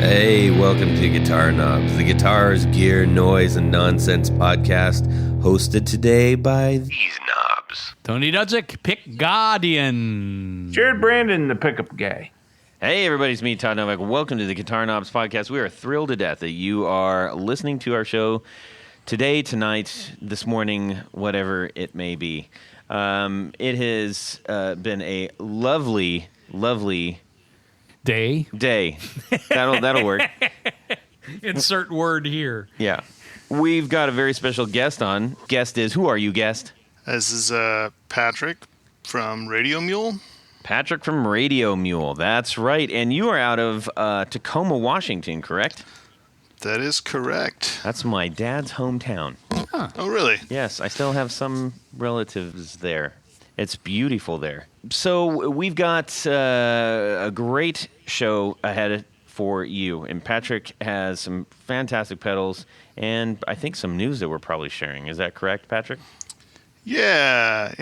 Hey, welcome to Guitar Knobs, the guitars, gear, noise, and nonsense podcast, hosted today by these knobs. Tony Dudzik, Pick Guardian. Jared Brandon, the pickup guy. Hey, everybody, it's me, Todd Novak. Welcome to the Guitar Knobs podcast. We are thrilled to death that you are listening to our show today, tonight, this morning, whatever it may be. It has been a lovely Day. That'll work. Insert word here. Yeah. We've got a very special guest on. Guest is, who are you, guest? This is Patrick from Radio Mule. Patrick from Radio Mule. That's right. And you are out of Tacoma, Washington, correct? That is correct. That's my dad's hometown. Huh. Oh, really? Yes, I still have some relatives there. It's beautiful there. So we've got a great show ahead for you. And Patrick has some fantastic pedals and I think some news that we're probably sharing. Is that correct, Patrick? Yeah.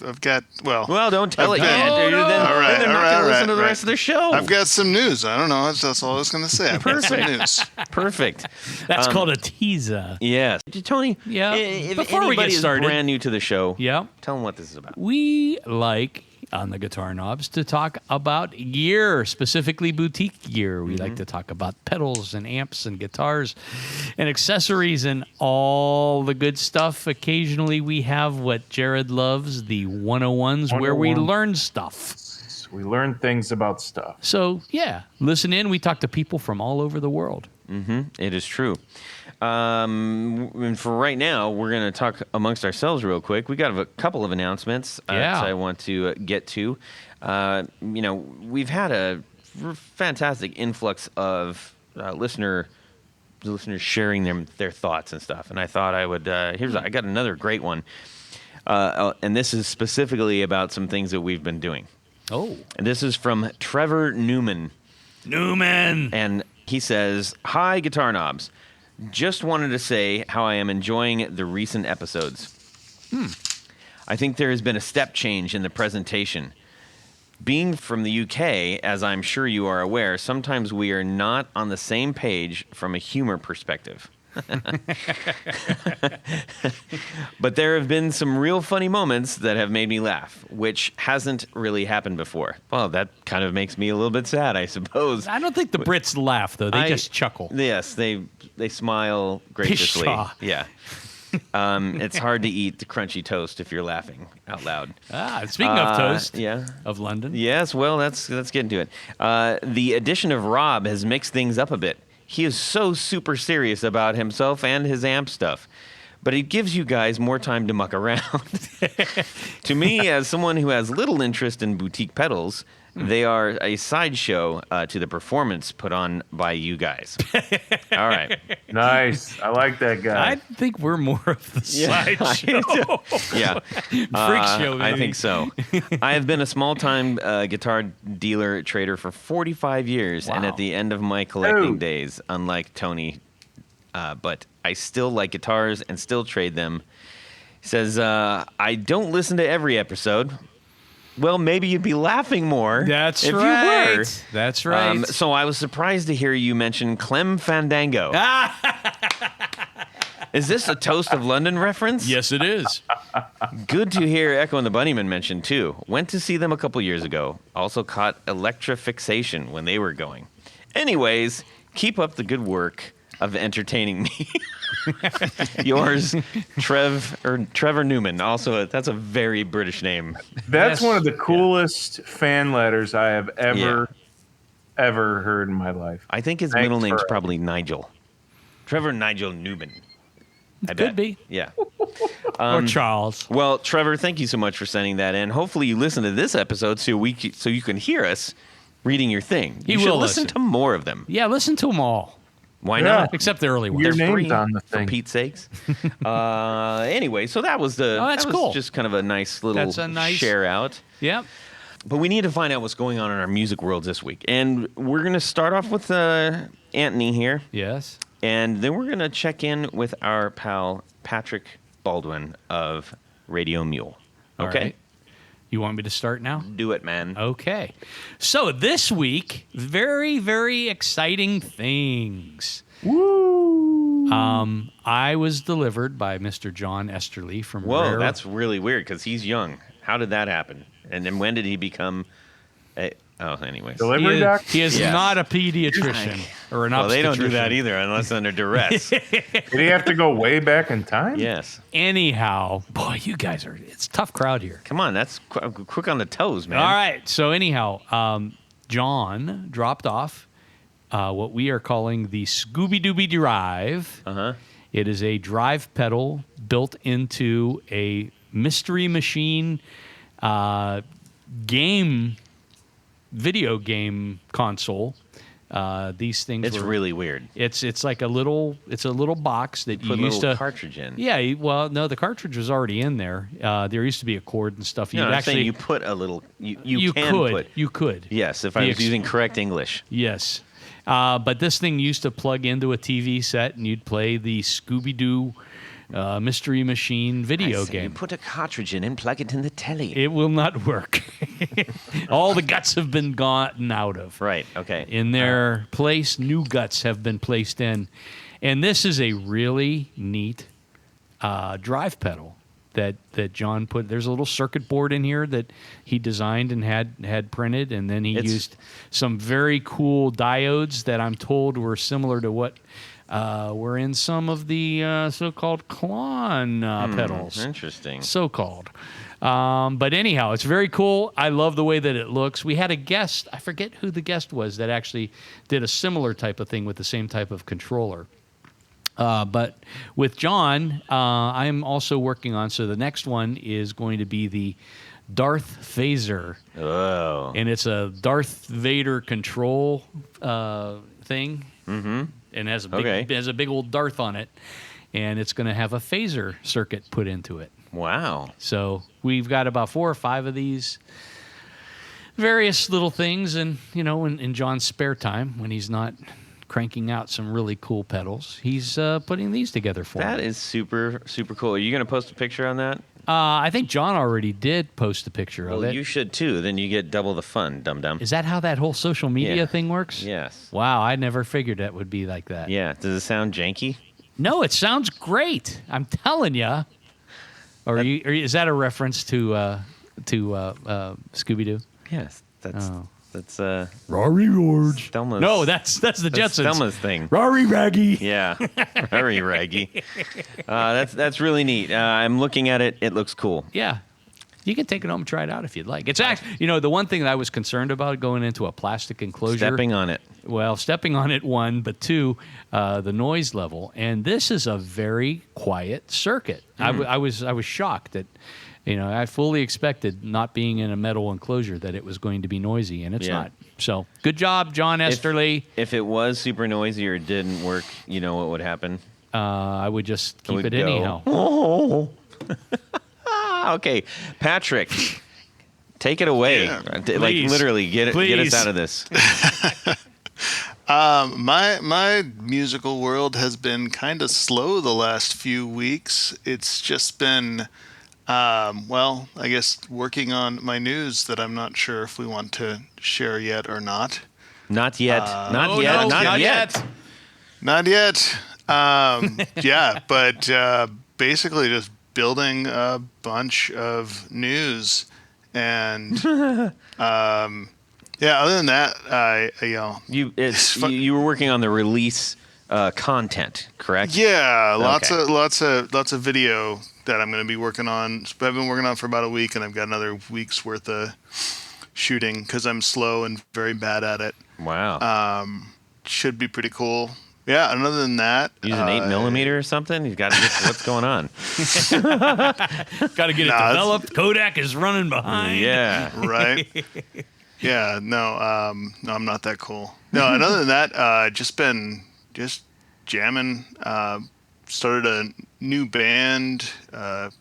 I've got, well, don't tell it yet. All Then they're not going to listen to the rest of the show. I've got some news. I don't know. That's all I was going to say. I've got some news. Perfect. That's called a teaser. Yes. Tony, Yeah. if Before we anybody get is started, brand new to the show, yeah, tell them what this is about. we like on the Guitar Knobs to talk about gear, specifically boutique gear. We like to talk about pedals and amps and guitars and accessories and all the good stuff. Occasionally we have what Jared loves, the 101s, where we learn stuff. We learn things about stuff. So, yeah, listen in. We talk to people from all over the world. It is true. And for right now, we're going to talk amongst ourselves real quick. We got a couple of announcements that I want to get to. We've had a fantastic influx of listeners sharing their thoughts and stuff. And I thought I would. I got another great one, and this is specifically about some things that we've been doing. Oh, And this is from Trevor Newman. And he says, "Hi, Guitar Knobs. Just wanted to say how I am enjoying the recent episodes. I think there has been a step change in the presentation. Being from the UK, as I'm sure you are aware, sometimes we are not on the same page from a humor perspective. But there have been some real funny moments that have made me laugh, which hasn't really happened before. Well, that kind of makes me a little bit sad, I suppose. I don't think the Brits laugh, though. They just chuckle. Yes, they smile graciously. Pshaw. Yeah. It's hard to eat the crunchy toast if you're laughing out loud. Speaking of toast, Yeah. of London. Yes, well, let's get into it. The addition of Rob has mixed things up a bit. He is so super serious about himself and his amp stuff, but it gives you guys more time to muck around. To me, as someone who has little interest in boutique pedals, they are a sideshow to the performance put on by you guys. All right. Nice. I like that guy. I think we're more of the sideshow. Yeah. Freak show, I maybe. think so. I have been a small-time guitar dealer trader for 45 years, and Wow. at the end of my collecting days, unlike Tony, but I still like guitars and still trade them. He says, I don't listen to every episode. Well, maybe you'd be laughing more That's if right. you were. That's right. So I was surprised to hear you mention Clem Fandango. Is this a Toast of London reference? Yes, it is. Good to hear Echo and the Bunnymen mentioned, too. Went to see them a couple years ago. Also caught Electrofixation when they were going. Anyways, keep up the good work of entertaining me. Yours, Trevor Newman. Also, that's a very British name. That's Yes. one of the coolest fan letters I have ever heard in my life. I think his Thanks middle name's for- probably Nigel. Trevor Nigel Newman. I bet. Could be. Yeah. Or Charles. Well, Trevor, thank you so much for sending that in. Hopefully you listen to this episode so you can hear us reading your thing. You should will listen listen. to more of them. Yeah, listen to them all, Why Yeah. not? except the early ones. Your They're name's free, on the for thing. Pete's sakes. Anyway, so that was that's cool. just kind of a nice little That's a nice- share out. Yep. But we need to find out what's going on in our music world this week. And we're going to start off with Anthony here. Yes. And then we're going to check in with our pal Patrick Baldwin of Radio Mule. All Okay? right. You want me to start now? Do it, man. Okay. So this week, very, very exciting things. Woo! I was delivered by Mr. John Esterly from Whoa, that's really weird because he's young. How did that happen? And then when did he become anyways. Delivery doctor? He is not a pediatrician or an obstetrician. Well, they don't do that either unless under duress. Did he have to go way back in time? Yes. Anyhow, boy, you guys it's a tough crowd here. Come on, that's quick on the toes, man. All right. So anyhow, John dropped off what we are calling the Scooby-Dooby Drive. Uh-huh. It is a drive pedal built into a Mystery Machine video game console. These things. It's really weird. It's like a little box that you put used a little to cartridge in. Yeah, well, no, the cartridge was already in there. There used to be a cord and stuff. No, I'm saying you put a little. You could. Yes, if I was using correct English. Yes. But this thing used to plug into a TV set, and you'd play the Scooby-Doo Mystery Machine video game. You put a cartridge in and plug it in the telly. It will not work. All the guts have been gotten out of. Right, okay. In their place, new guts have been placed in. And this is a really neat drive pedal that John put. There's a little circuit board in here that he designed and had printed, and then he used some very cool diodes that I'm told were similar to what were in some of the so-called Klon pedals. Interesting. So-called. But anyhow, it's very cool. I love the way that it looks. We had a guest, I forget who the guest was, that actually did a similar type of thing with the same type of controller. But with John, I'm also working on, so the next one is going to be the Darth Phaser. Oh. And it's a Darth Vader control thing. Mm-hmm. And has a big old Darth on it. And it's going to have a phaser circuit put into it. Wow. So we've got about 4 or 5 of these various little things. And, in John's spare time, when he's not cranking out some really cool pedals, he's putting these together for me. That is super, super cool. Are you going to post a picture on that? I think John already did post a picture of it. Well, you should too. Then you get double the fun, dum-dum. Is that how that whole social media thing works? Yes. Wow, I never figured that would be like that. Yeah. Does it sound janky? No, it sounds great. I'm telling you. Or is that a reference to Scooby-Doo? Yes. That's Rory George. Stelma's. No, that's the Jetsons. Stelma's thing. Rory Raggy. Yeah, very raggy. That's really neat. I'm looking at it. It looks cool. Yeah. You can take it home and try it out if you'd like. It's actually, the one thing that I was concerned about going into a plastic enclosure. Stepping on it. Well, stepping on it, 1, but 2, the noise level. And this is a very quiet circuit. I was shocked that, I fully expected, not being in a metal enclosure, that it was going to be noisy, and it's not. So, good job, John Esterly. If it was super noisy or it didn't work, you know what would happen? I would just keep it anyhow. Oh. Okay, Patrick, take it away. Yeah. Like literally, get us out of this. My musical world has been kind of slow the last few weeks. It's just been, I guess working on my news that I'm not sure if we want to share yet or not. Not yet. Not yet. Not yet. But basically just building a bunch of news, and other than that, you were working on the release content, correct? Yeah, lots of video that I'm going to be working on. I've been working on for about a week, and I've got another week's worth of shooting because I'm slow and very bad at it. Wow. Should be pretty cool. Yeah, and other than that... Use an 8mm or something? You've got to get what's going on. Got to get it developed. Kodak is running behind. Yeah. Right. Yeah, no, I'm not that cool. No, and other than that, just jamming. Started a new band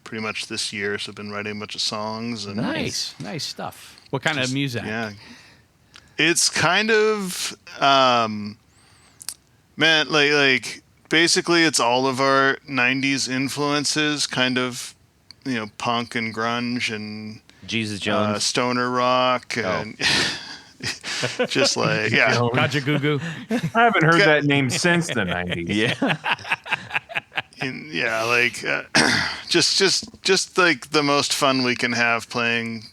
pretty much this year, so I've been writing a bunch of songs. And nice stuff. What kind of music? Yeah. It's kind of... Man, like basically it's all of our 90s influences, kind of, punk and grunge and Jesus Jones, stoner rock, and just like Kajagoogoo. I haven't heard that name since the 90s. Yeah. Just like the most fun we can have playing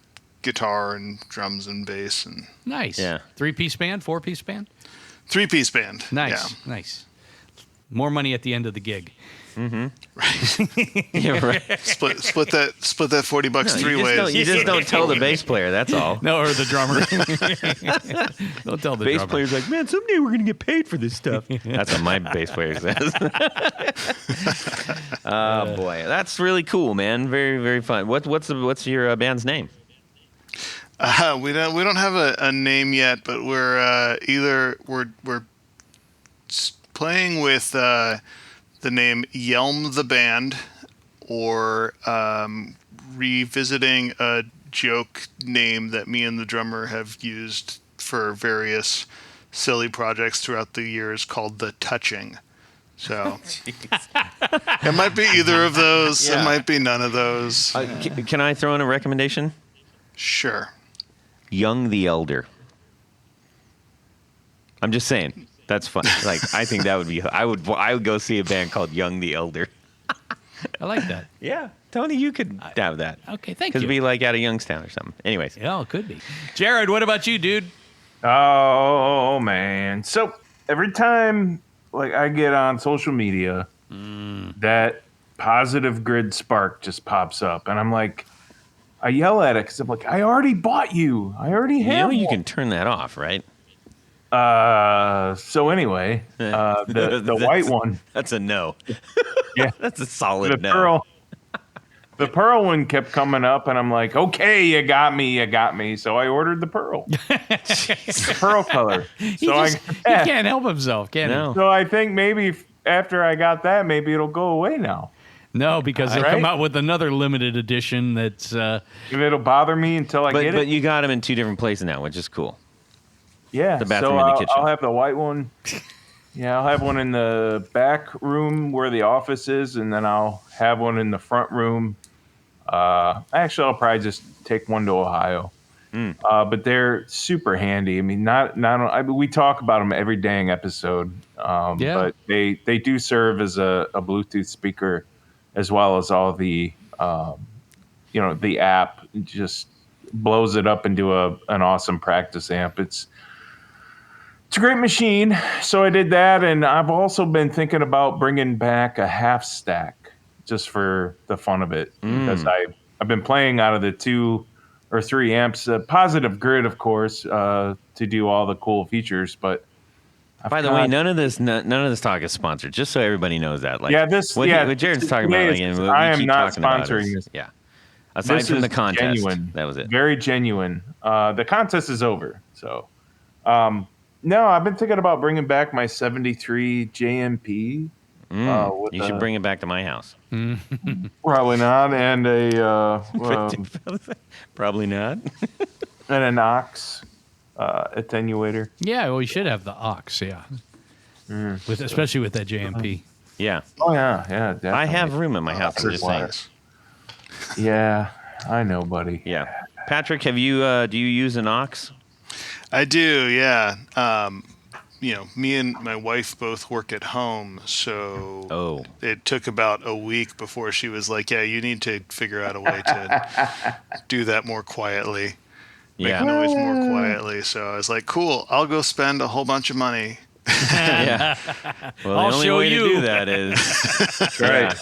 guitar and drums and bass and Nice. Yeah. 3-piece band, 4-piece band. 3-piece band. Nice. Yeah. Nice. More money at the end of the gig. Yeah, right. Split that $40 three ways. You just don't tell the bass player. That's all. No, or the drummer. Don't tell the Bass drummer. player's like, man, someday we're gonna get paid for this stuff. That's what my bass player says. Oh boy, that's really cool, man. Very, very fun. What's your band's name? We don't have a name yet, but we're playing with the name Yelm the Band, or revisiting a joke name that me and the drummer have used for various silly projects throughout the years called The Touching. So it might be either of those. Yeah. It might be none of those. Can I throw in a recommendation? Sure. Young the Elder. I'm just saying. That's fun. Like, I think that would be. I would go see a band called Young the Elder. I like that. Yeah, Tony, you could have that. Okay, thank Because you. it'd be like out of Youngstown or something. Anyways. Yeah, it could be. Jared, what about you, dude? Oh, man. So every time like I get on social media, that positive grid spark just pops up. And I'm like, I yell at it because I'm like, I already bought you. I already have You one. can turn that off, right? So anyway, the white one. That's a no. Yeah. That's a solid The no. pearl one kept coming up, and I'm like, okay, you got me. So I ordered the pearl, the pearl color. He can't help himself, can No. So I think maybe after I got that, maybe it'll go away now. he? No, because they Right? come out with another limited edition that's... If it'll bother me until I get But it. you got them in 2 different places now, which is cool. Yeah, the bathroom so and the I'll, kitchen. I'll have the white one. Yeah, I'll have one in the back room where the office is, and then I'll have one in the front room. Actually, I'll probably just take one to Ohio. But they're super handy. I mean, we talk about them every dang episode. But they do serve as a Bluetooth speaker, as well as all the, the app just blows it up into an awesome practice amp. It's a great machine. So I did that, and I've also been thinking about bringing back a half stack just for the fun of it, because I've been playing out of the 2 or 3 amps, positive grid, of course, to do all the cool features. But By the way, none of this talk is sponsored. Just so everybody knows that. Like, Yeah, what Jared's talking about. Like, what I we am keep not talking about sponsoring is- this. Yeah. Aside This from is the contest, genuine. that was it. Very genuine. The contest is over. So, no, I've been thinking about bringing back my 73 JMP. You should bring it back to my house. Probably not. And a Probably not. and a Knox attenuator. Yeah, well, you should have the aux, yeah. Especially with that JMP. Yeah. Oh yeah, definitely. I have room in my house. I'm just saying. Yeah, I know, buddy. Yeah. Patrick, have you do you use an aux? I do, yeah. Me and my wife both work at home, so it took about a week before she was like, yeah, you need to figure out a way to do that more quietly. Make noise more quietly. So I was like, cool, I'll go spend a whole bunch of money. Yeah. Well, I'll the only show way you. to do that is Right.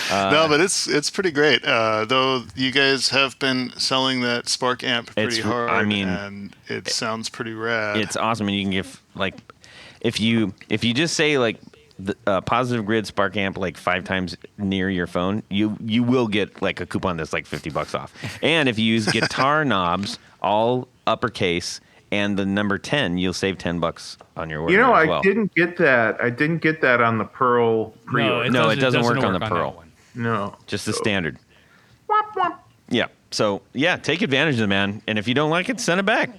No, but it's pretty great. Though you guys have been selling that Spark amp pretty hard. I mean, and it sounds pretty rad. it's awesome, and you can give like if you just say like the positive grid Spark amp like 5 times near your phone, you will get like a coupon that's like $50 off. And if you use guitar knobs all uppercase and the number 10, you'll save $10 on your order. You know, as well. I didn't get that. I didn't get that on the Pearl pre-order. No, it doesn't work on the that Pearl. one. No, Just the standard. Yeah. So, yeah, take advantage of it, man. And if you don't like it, send it back.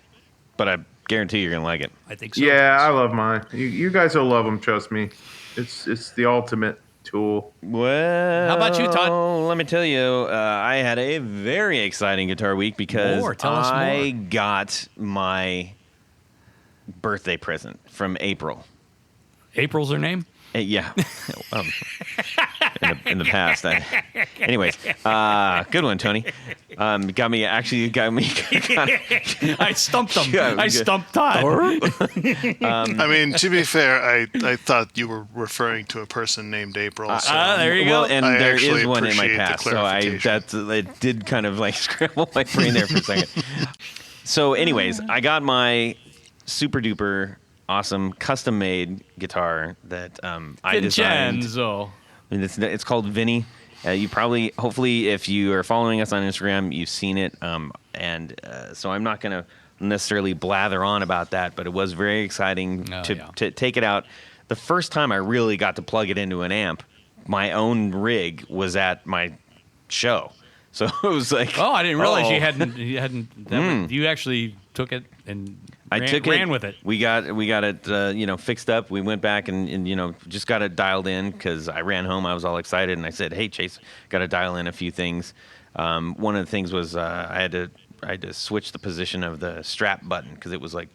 But I guarantee you're going to like it. I think so. Yeah, I love mine. You guys will love them. Trust me. It's the ultimate Tool. Well, how about you, Todd? Let me tell you, I had a very exciting guitar week because Tell us I more. got my birthday present from April. April's her name? Yeah. In the past. Anyways, good one, Tony. Got me. I stumped him. I stumped Todd. I mean, to be fair, I thought you were referring to a person named April. So there you go. Well, and I there is actually one in my appreciate the past, so it did kind of like scramble my brain there for a second. So, anyways, I got my super duper awesome custom made guitar that I designed. Vincenzo. And it's called Vinny. You probably, hopefully, if you are following us on Instagram, you've seen it. So I'm not going to necessarily blather on about that, but it was very exciting to take it out. The first time I really got to plug it into an amp, my own rig was at my show. So it was like, I didn't realize you hadn't. You actually took it and ran with it. We got it, fixed up. We went back and just got it dialed in because I ran home. I was all excited and I said, "Hey, Chase, got to dial in a few things." One of the things was I had to switch the position of the strap button because it was like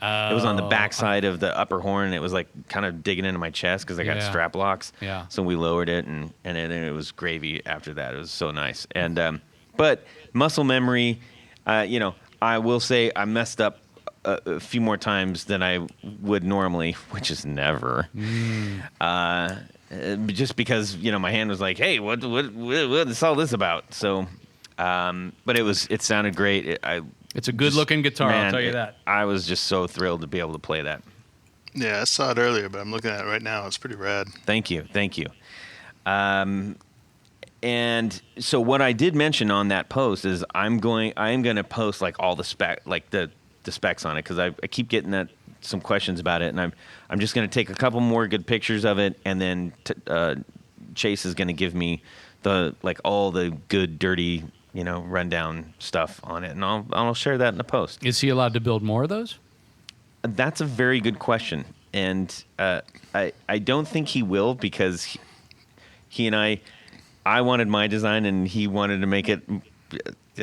it was on the back side of the upper horn. It was like kind of digging into my chest because I got strap locks. Yeah. So we lowered it and it was gravy after that. It was so nice. And but muscle memory, I will say I messed up a few more times than I would normally, which is never. Just because my hand was like, "Hey, what's all this about?" So, but it sounded great. It's a good-looking guitar, I'll tell you that. I was just so thrilled to be able to play that. Yeah, I saw it earlier, but I'm looking at it right now. It's pretty rad. Thank you. And so what I did mention on that post is I am going to post like all the specs on it because I keep getting some questions about it, and I'm just going to take a couple more good pictures of it, and then Chase is going to give me all the good dirty rundown stuff on it, and I'll share that in the post. Is he allowed to build more of those? That's a very good question, and I don't think he will because he and I wanted my design and he wanted to make it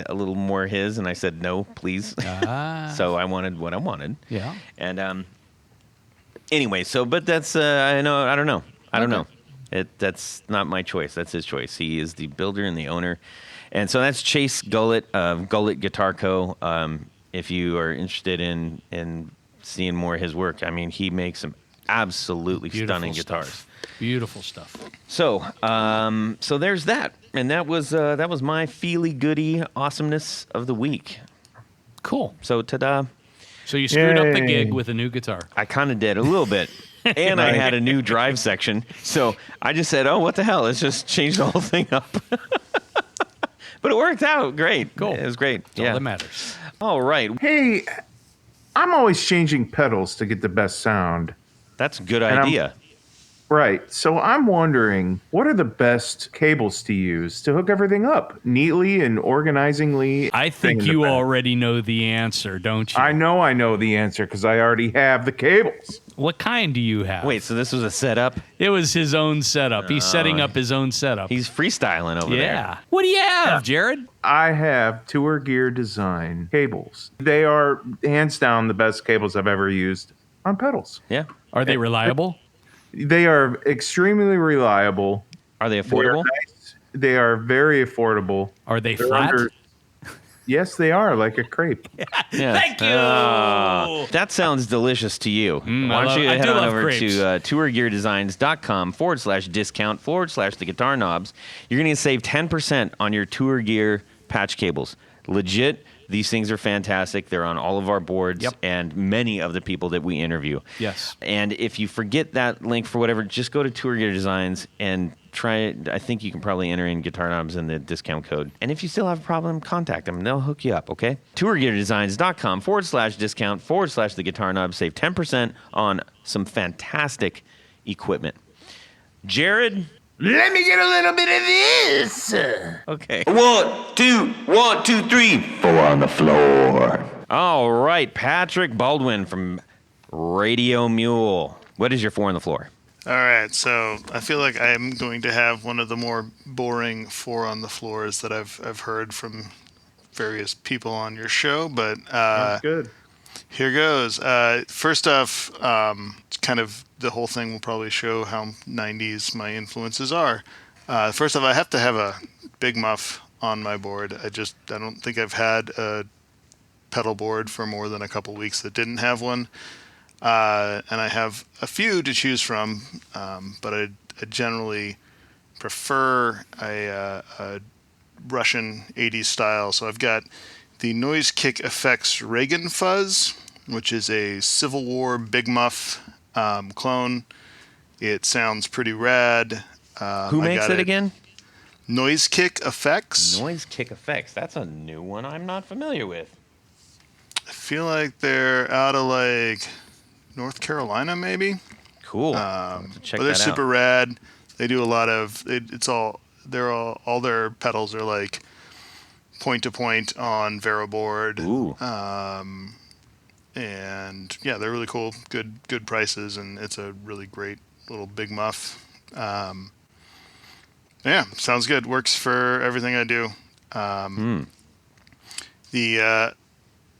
a little more his, and I said no, please. So I wanted what I wanted. Yeah. And anyway, but that's I don't know. That's not my choice. That's his choice. He is the builder and the owner. And so that's Chase Gullett of Gullett Guitar Co. If you are interested in seeing more of his work, I mean, he makes some absolutely stunning guitars. Beautiful stuff. So there's that, and that was my feely goody awesomeness of the week. Cool. So ta-da! So you screwed up the gig with a new guitar. I kind of did a little bit, and I had a new drive section. So I just said, "Oh, what the hell? Let's just change the whole thing up." But it worked out great. Cool. It was great. That's all that matters. All right. Hey, I'm always changing pedals to get the best sound. That's a good idea. Right. So I'm wondering, what are the best cables to use to hook everything up neatly and organizingly? I think you already know the answer, don't you? I know the answer because I already have the cables. What kind do you have? Wait, so this was a setup? It was his own setup. He's setting up his own setup. He's freestyling over there. Yeah. What do you have, Jared? I have Tour Gear Design cables. They are hands down the best cables I've ever used on pedals. Yeah. Are they reliable? They are extremely reliable. Are they affordable? Nice. They are very affordable. Are they flat? Yes, they are, like a crepe. Yeah. Thank you. That sounds delicious to you. Why don't you head on over to tourgeardesigns.com/discount/the guitar knobs. You're going to save 10% on your Tour Gear patch cables. Legit. These things are fantastic. They're on all of our boards and many of the people that we interview. Yes. And if you forget that link for whatever, just go to Tour Gear Designs and try it. I think you can probably enter in guitar knobs in the discount code. And if you still have a problem, contact them. They'll hook you up, okay? tourgeardesigns.com/discount/the guitar knobs. Save 10% on some fantastic equipment. Jared? Let me get a little bit of this. Okay. 1, 2, 1, 2, 3, 4 on the floor. All right, Patrick Baldwin from Radio Mule. What is your 4 on the floor? All right, so I feel like I am going to have one of the more boring 4 on the floors that I've heard from various people on your show, but Sounds good. here goes. First off, kind of the whole thing will probably show how 90s my influences are. First off, I have to have a big muff on my board. I don't think I've had a pedal board for more than a couple weeks that didn't have one. And I have a few to choose from, but I generally prefer a Russian 80s style. So I've got the Noise Kick Effects Reagan Fuzz, which is a Civil War Big Muff clone. It sounds pretty rad. Who makes it again? Noise Kick Effects. Noise Kick Effects. That's a new one I'm not familiar with. I feel like they're out of like North Carolina, maybe. Cool. Check but they're super rad. They do a lot of all their pedals are like point to point on Vero board. Ooh. And yeah, they're really cool. Good prices, and it's a really great little big muff. Yeah, sounds good. Works for everything I do. The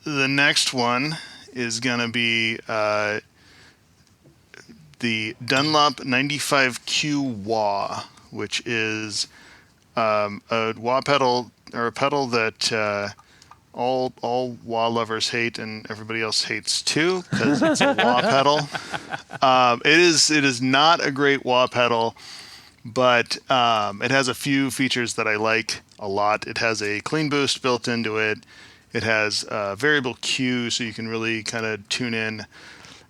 next one is gonna be the Dunlop 95Q wah, which is a wah pedal, or a pedal that all wah lovers hate and everybody else hates too, because it's a wah pedal. It is not a great wah pedal, but it has a few features that I like a lot. It has a clean boost built into it. It has variable Q, so you can really kind of tune in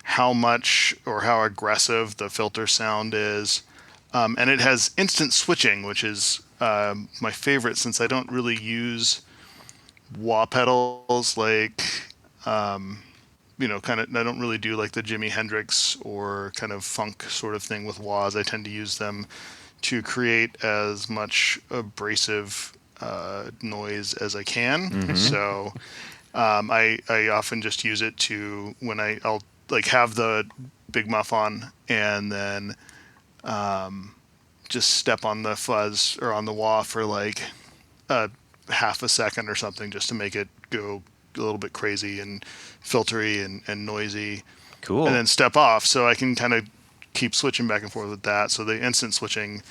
how much or how aggressive the filter sound is. And it has instant switching, which is my favorite, since I don't really use wah pedals like, I don't really do like the Jimi Hendrix or kind of funk sort of thing with wahs. I tend to use them to create as much abrasive noise as I can. Mm-hmm. So I often just use it to when I'll like have the big muff on and then just step on the fuzz or on the wah for like half a second or something, just to make it go a little bit crazy and filtery and noisy. Cool. And then step off, so I can kind of keep switching back and forth with that. So the instant switching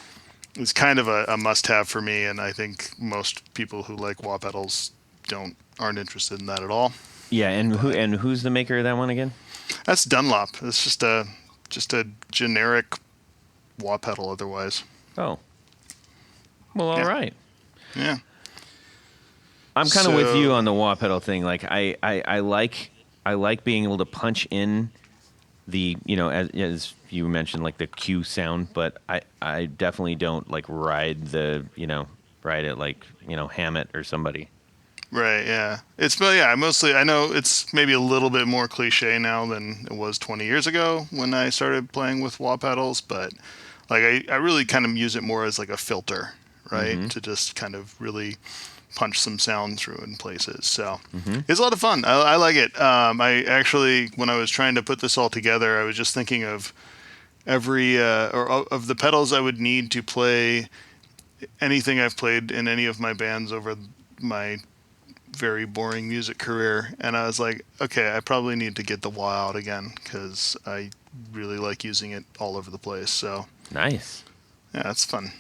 is kind of a must-have for me, and I think most people who like wah pedals aren't interested in that at all. Yeah, and who's the maker of that one again? That's Dunlop. It's just a generic wah pedal otherwise. Oh. Well, all right. Yeah. I'm kind of with you on the wah pedal thing. Like I like being able to punch in the, as you mentioned, like the Q sound, but I definitely don't like ride it like, Hammett or somebody. Right, yeah. I know it's maybe a little bit more cliche now than it was 20 years ago when I started playing with wah pedals, but like I really kind of use it more as like a filter, right? Mm-hmm. To just kind of really punch some sound through in places. So It's a lot of fun. I like it. I actually, when I was trying to put this all together, I was just thinking of every or of the pedals I would need to play anything I've played in any of my bands over my very boring music career, and I was like, okay, I probably need to get the wah out again, because I really like using it all over the place. So nice. Yeah, it's fun.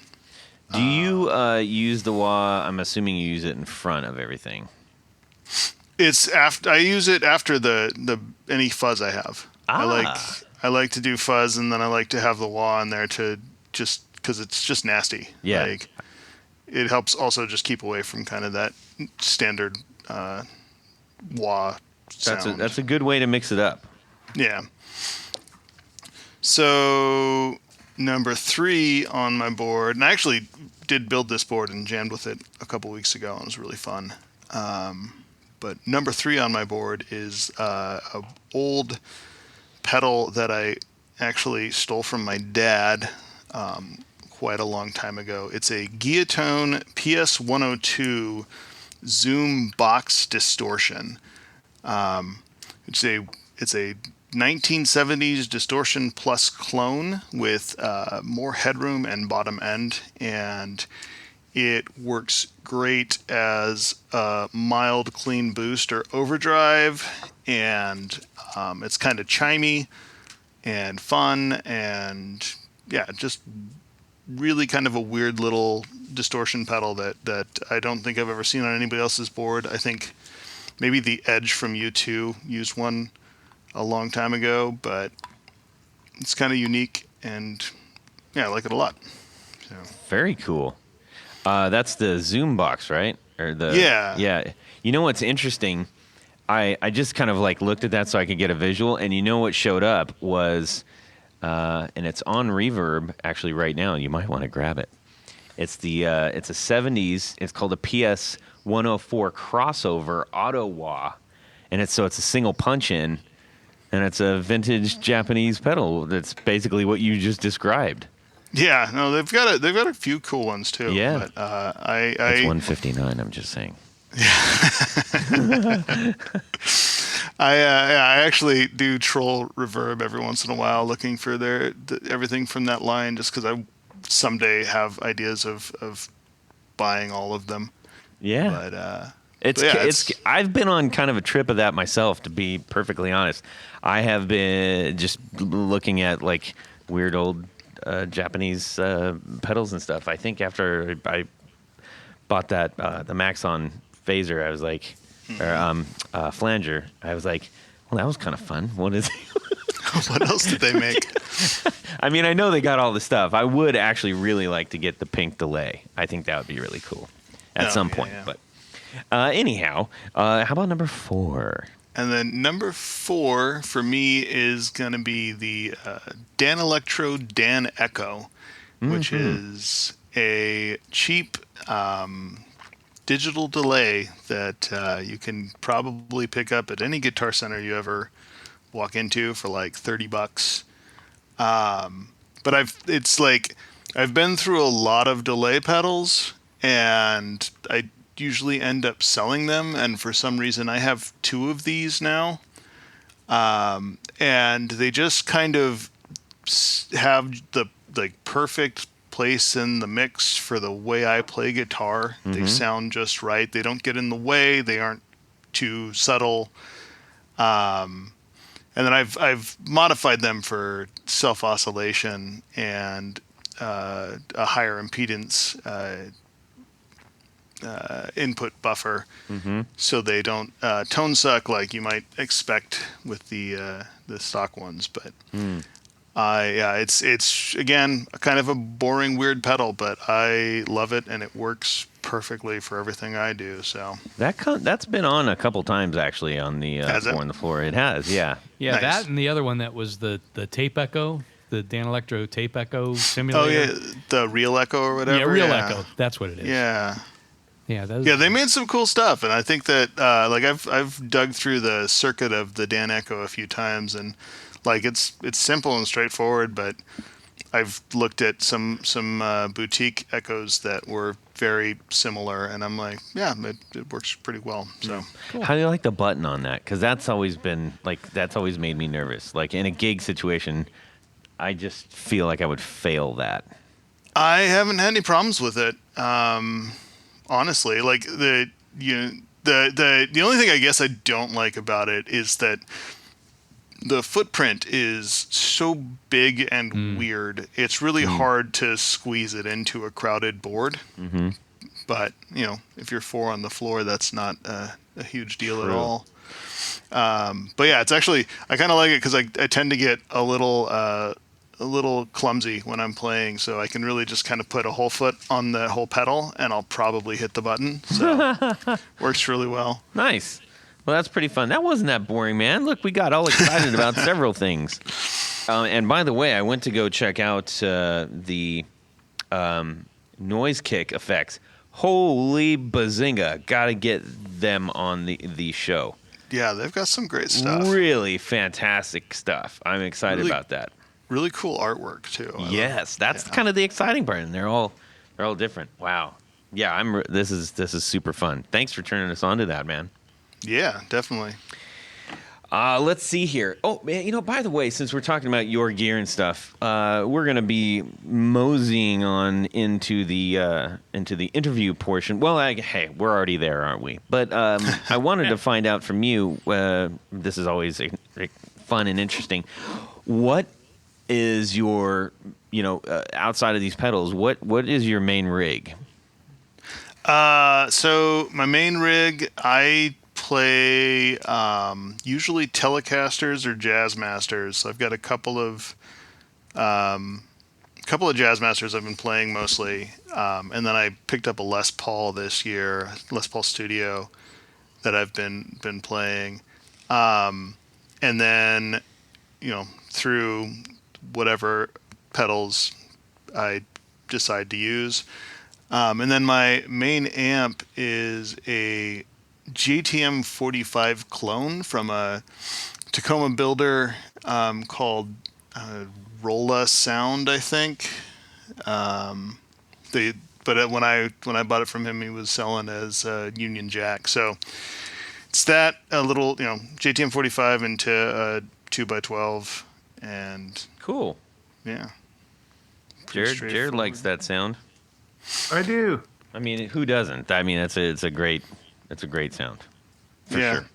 Do you use the wah? I'm assuming you use it in front of everything. It's after I use it after the any fuzz I have. I like to do fuzz, and then I like to have the wah in there to just because it's just nasty. Yeah. Like, it helps also just keep away from kind of that standard wah sound. That's a good way to mix it up. Yeah. So number 3 on my board, and I actually did build this board and jammed with it a couple weeks ago, and it was really fun. But number 3 on my board is a old pedal that I actually stole from my dad quite a long time ago. It's a Guillotone PS102 Zoom box distortion. It's a 1970s distortion plus clone with more headroom and bottom end, and it works great as a mild clean boost or overdrive, and it's kind of chimey and fun, and yeah, just really kind of a weird little distortion pedal that I don't think I've ever seen on anybody else's board. I think maybe the Edge from U2 used one a long time ago, but it's kind of unique, and yeah, I like it a lot. So. Very cool. That's the Zoom box, right? Or the yeah. You know what's interesting? I just kind of like looked at that so I could get a visual, and you know what showed up was, and it's on reverb actually right now. You might want to grab it. It's it's a 70s. It's called a PS 104 crossover auto wah, and it's a single punch in, and it's a vintage Japanese pedal. That's basically what you just described. Yeah, no, they've got a few cool ones too. Yeah, but it's 159. I'm just saying. I actually do troll Reverb every once in a while, looking for everything from that line, just because I someday have ideas of buying all of them. Yeah, but I've been on kind of a trip of that myself, to be perfectly honest. I have been just looking at like weird old Japanese pedals and stuff. I think after I bought that the Maxon phaser, I was like, or flanger, I was like, well, that was kind of fun. What is it? What else did they make? I mean, I know they got all the stuff. I would actually really like to get the pink delay. I think that would be really cool at some point. Yeah. But anyhow, how about number 4? And then number 4 for me is going to be the Dan Electro Dan Echo, which is a cheap digital delay that you can probably pick up at any Guitar Center you ever walk into for like $30. But I've been through a lot of delay pedals, and I usually end up selling them, and for some reason I have 2 of these now, and they just kind of have the perfect place in the mix for the way I play guitar. They sound just right. They don't get in the way. They aren't too subtle. And then I've modified them for self-oscillation and a higher impedance input buffer, so they don't tone suck like you might expect with the stock ones. But it's again kind of a boring, weird pedal, but I love it, and it works perfectly for everything I do. So that's been on a couple times actually on the 4 on the floor. It has, yeah. Nice. That and the other one that was the tape echo, the Dan Electro tape echo simulator. Oh yeah, the Real Echo or whatever. Yeah, Real Echo. That's what it is. Yeah. Yeah, they made some cool stuff, and I think that I've dug through the circuit of the Dan Echo a few times, and like it's simple and straightforward, but I've looked at some boutique Echoes that were very similar, and I'm like, yeah, it works pretty well. So, cool. How do you like the button on that? Because that's always made me nervous. Like in a gig situation, I just feel like I would fail that. I haven't had any problems with it. Honestly, like the only thing I guess I don't like about it is that the footprint is so big and weird. It's really hard to squeeze it into a crowded board. But if you're 4 on the floor, that's not a huge deal at all. But yeah, it's actually, I kind of like it because I tend to get a little clumsy when I'm playing, so I can really just kind of put a whole foot on the whole pedal, and I'll probably hit the button. So works really well. Nice. Well, that's pretty fun. That wasn't that boring, man. Look, we got all excited about several things. And by the way, I went to go check out the noise kick effects. Holy bazinga. Got to get them on the show. Yeah, they've got some great stuff. Really fantastic stuff. I'm excited about that. Really cool artwork too. Yes, that's kind of the exciting part, and they're all different. Wow. Yeah, this is super fun. Thanks for turning us on to that, man. Yeah, definitely. Let's see here. Oh, man, by the way, since we're talking about your gear and stuff, we're going to be moseying on into the interview portion. Well, hey, we're already there, aren't we? But I wanted to find out from you, this is always fun and interesting, what is your, outside of these pedals, what is your main rig? So my main rig, I play usually Telecasters or Jazzmasters. I've got a couple of Jazzmasters I've been playing mostly, and then I picked up a Les Paul this year, Les Paul Studio, that I've been playing, and then through whatever pedals I decide to use, and then my main amp is a GTM 45 clone from a Tacoma builder called Rolla Sound, I think. But when I bought it from him, he was selling as Union Jack. So it's that, a little GTM 45 into a 2x12, and cool. Yeah. Jared likes that sound. I do. I mean, who doesn't? I mean, it's a great sound. For sure.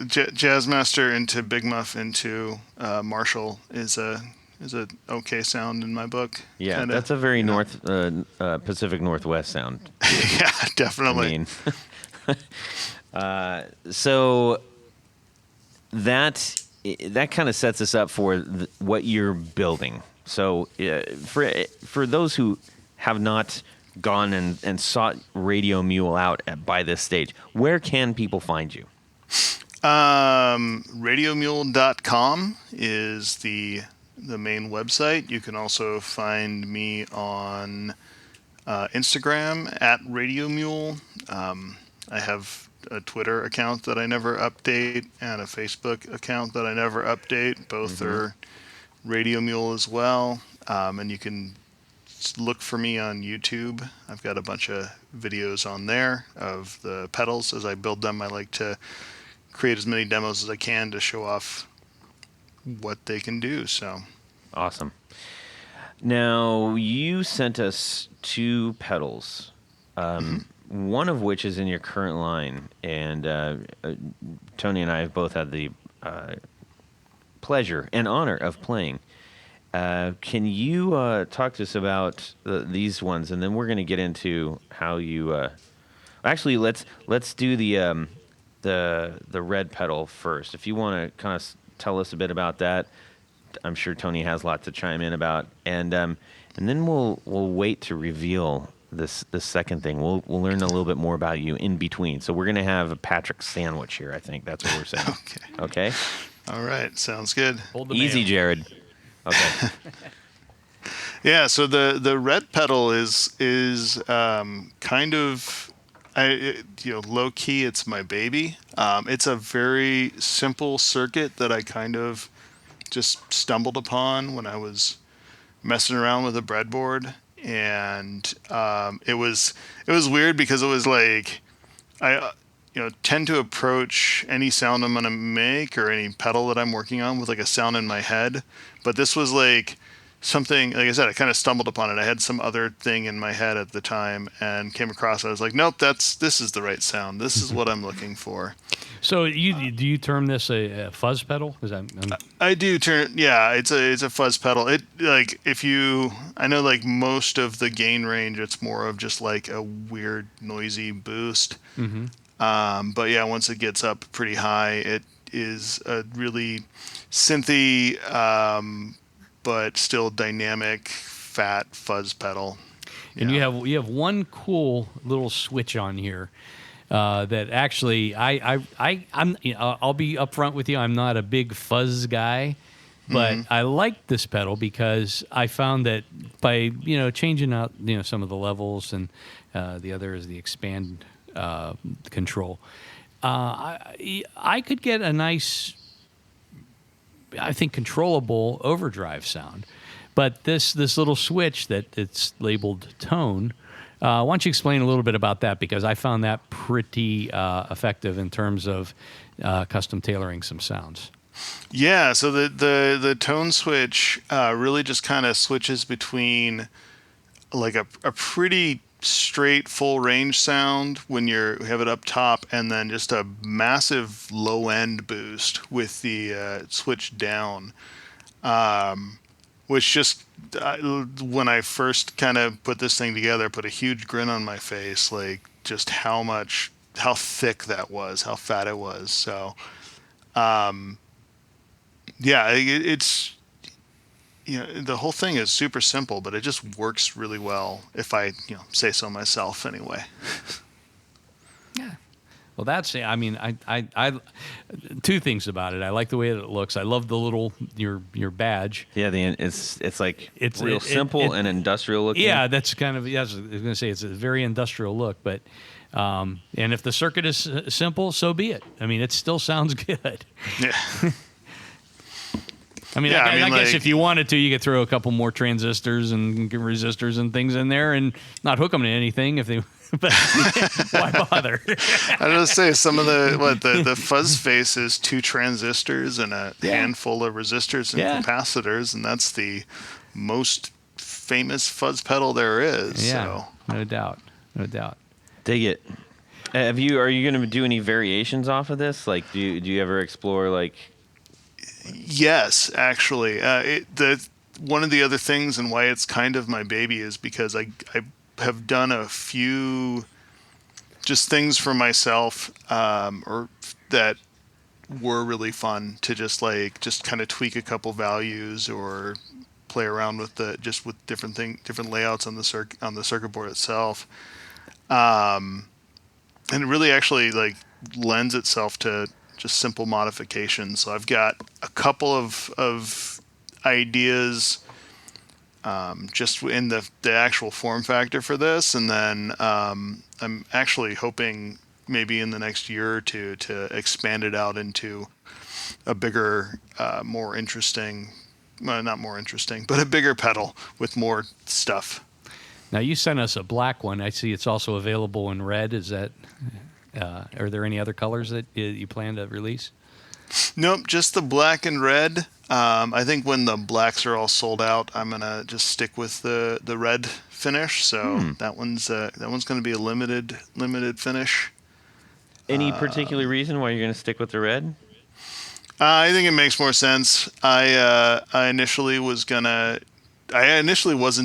Jazzmaster into Big Muff into Marshall is a okay sound in my book. Yeah, Kinda, that's a very Pacific Northwest sound. Yeah, definitely. I mean, so that kind of sets us up for what you're building. So for those who have not gone and sought Radio Mule out by this stage, where can people find you? RadioMule.com is the main website. You can also find me on Instagram at Radio Mule. I have a Twitter account that I never update and a Facebook account that I never update. Both are Radio Mule as well. And you can look for me on YouTube. I've got a bunch of videos on there of the pedals. As I build them, I like to create as many demos as I can to show off what they can do. So awesome. Now, you sent us 2 pedals, one of which is in your current line, and Tony and I have both had the pleasure and honor of playing. Can you talk to us about these ones, and then we're going to get into how you. Actually, let's do the red pedal first. If you want to kind of tell us a bit about that, I'm sure Tony has a lot to chime in about, and then we'll wait to reveal this second thing. We'll learn a little bit more about you in between. So we're going to have a Patrick sandwich here. I think that's what we're saying. Okay. All right. Sounds good. Easy, Jared. Okay. Yeah, so the red pedal is kind of low key. It's my baby. It's a very simple circuit that I kind of just stumbled upon when I was messing around with a breadboard, and it was weird because it was like I tend to approach any sound I'm gonna make or any pedal that I'm working on with like a sound in my head. But this was like something, like I said, I kind of stumbled upon it. I had some other thing in my head at the time and came across it. I was like, nope, this is the right sound. This is what I'm looking for. So do you term this a fuzz pedal? Is that? I do term, yeah. It's a fuzz pedal. It like I know like most of the gain range, it's more of just like a weird noisy boost. But yeah, once it gets up pretty high, it is a really synthy, but still dynamic, fat fuzz pedal. And you have one cool little switch on here that actually I'll be upfront with you. I'm not a big fuzz guy, but I like this pedal because I found that by changing out some of the levels, and the other is the expand control. I could get a nice, I think, controllable overdrive sound. But this little switch that it's labeled tone, why don't you explain a little bit about that? Because I found that pretty effective in terms of custom tailoring some sounds. Yeah, so the tone switch really just kind of switches between like a pretty straight full range sound when you have it up top, and then just a massive low end boost with the switch down, which just when I first kind of put this thing together, put a huge grin on my face, like just how thick that was, how fat it was. So yeah, it's, the whole thing is super simple, but it just works really well, if I say so myself anyway. Yeah. Well, I two things about it. I like the way that it looks. I love the little your badge. Yeah, it's like it's real simple and industrial looking. Yeah, that's kind of, I was going to say it's a very industrial look, but and if the circuit is simple, so be it. I mean, it still sounds good. Yeah. I guess if you wanted to, you could throw a couple more transistors and resistors and things in there and not hook them to anything if they. But why bother? I was gonna say some of the fuzz face is 2 transistors and a handful of resistors and capacitors, and that's the most famous fuzz pedal there is. Yeah, so. No doubt. Dig it. Are you going to do any variations off of this? Like, do you ever explore like? Yes, actually. One of the other things and why it's kind of my baby is because I have done a few just things for myself or that were really fun to just kind of tweak a couple values or play around with with different layouts on the circuit board itself. And it really actually lends itself to just simple modifications. So I've got a couple of ideas just in the actual form factor for this, and then I'm actually hoping maybe in the next year or two to expand it out into a bigger, more interesting, well, not more interesting, but a bigger pedal with more stuff. Now you sent us a black one. I see it's also available in red. Is that? Are there any other colors that you plan to release? Nope, just the black and red. I think when the blacks are all sold out, I'm gonna just stick with the red finish. So that one's gonna be a limited finish. Any particular reason why you're gonna stick with the red? I think it makes more sense. I initially wasn't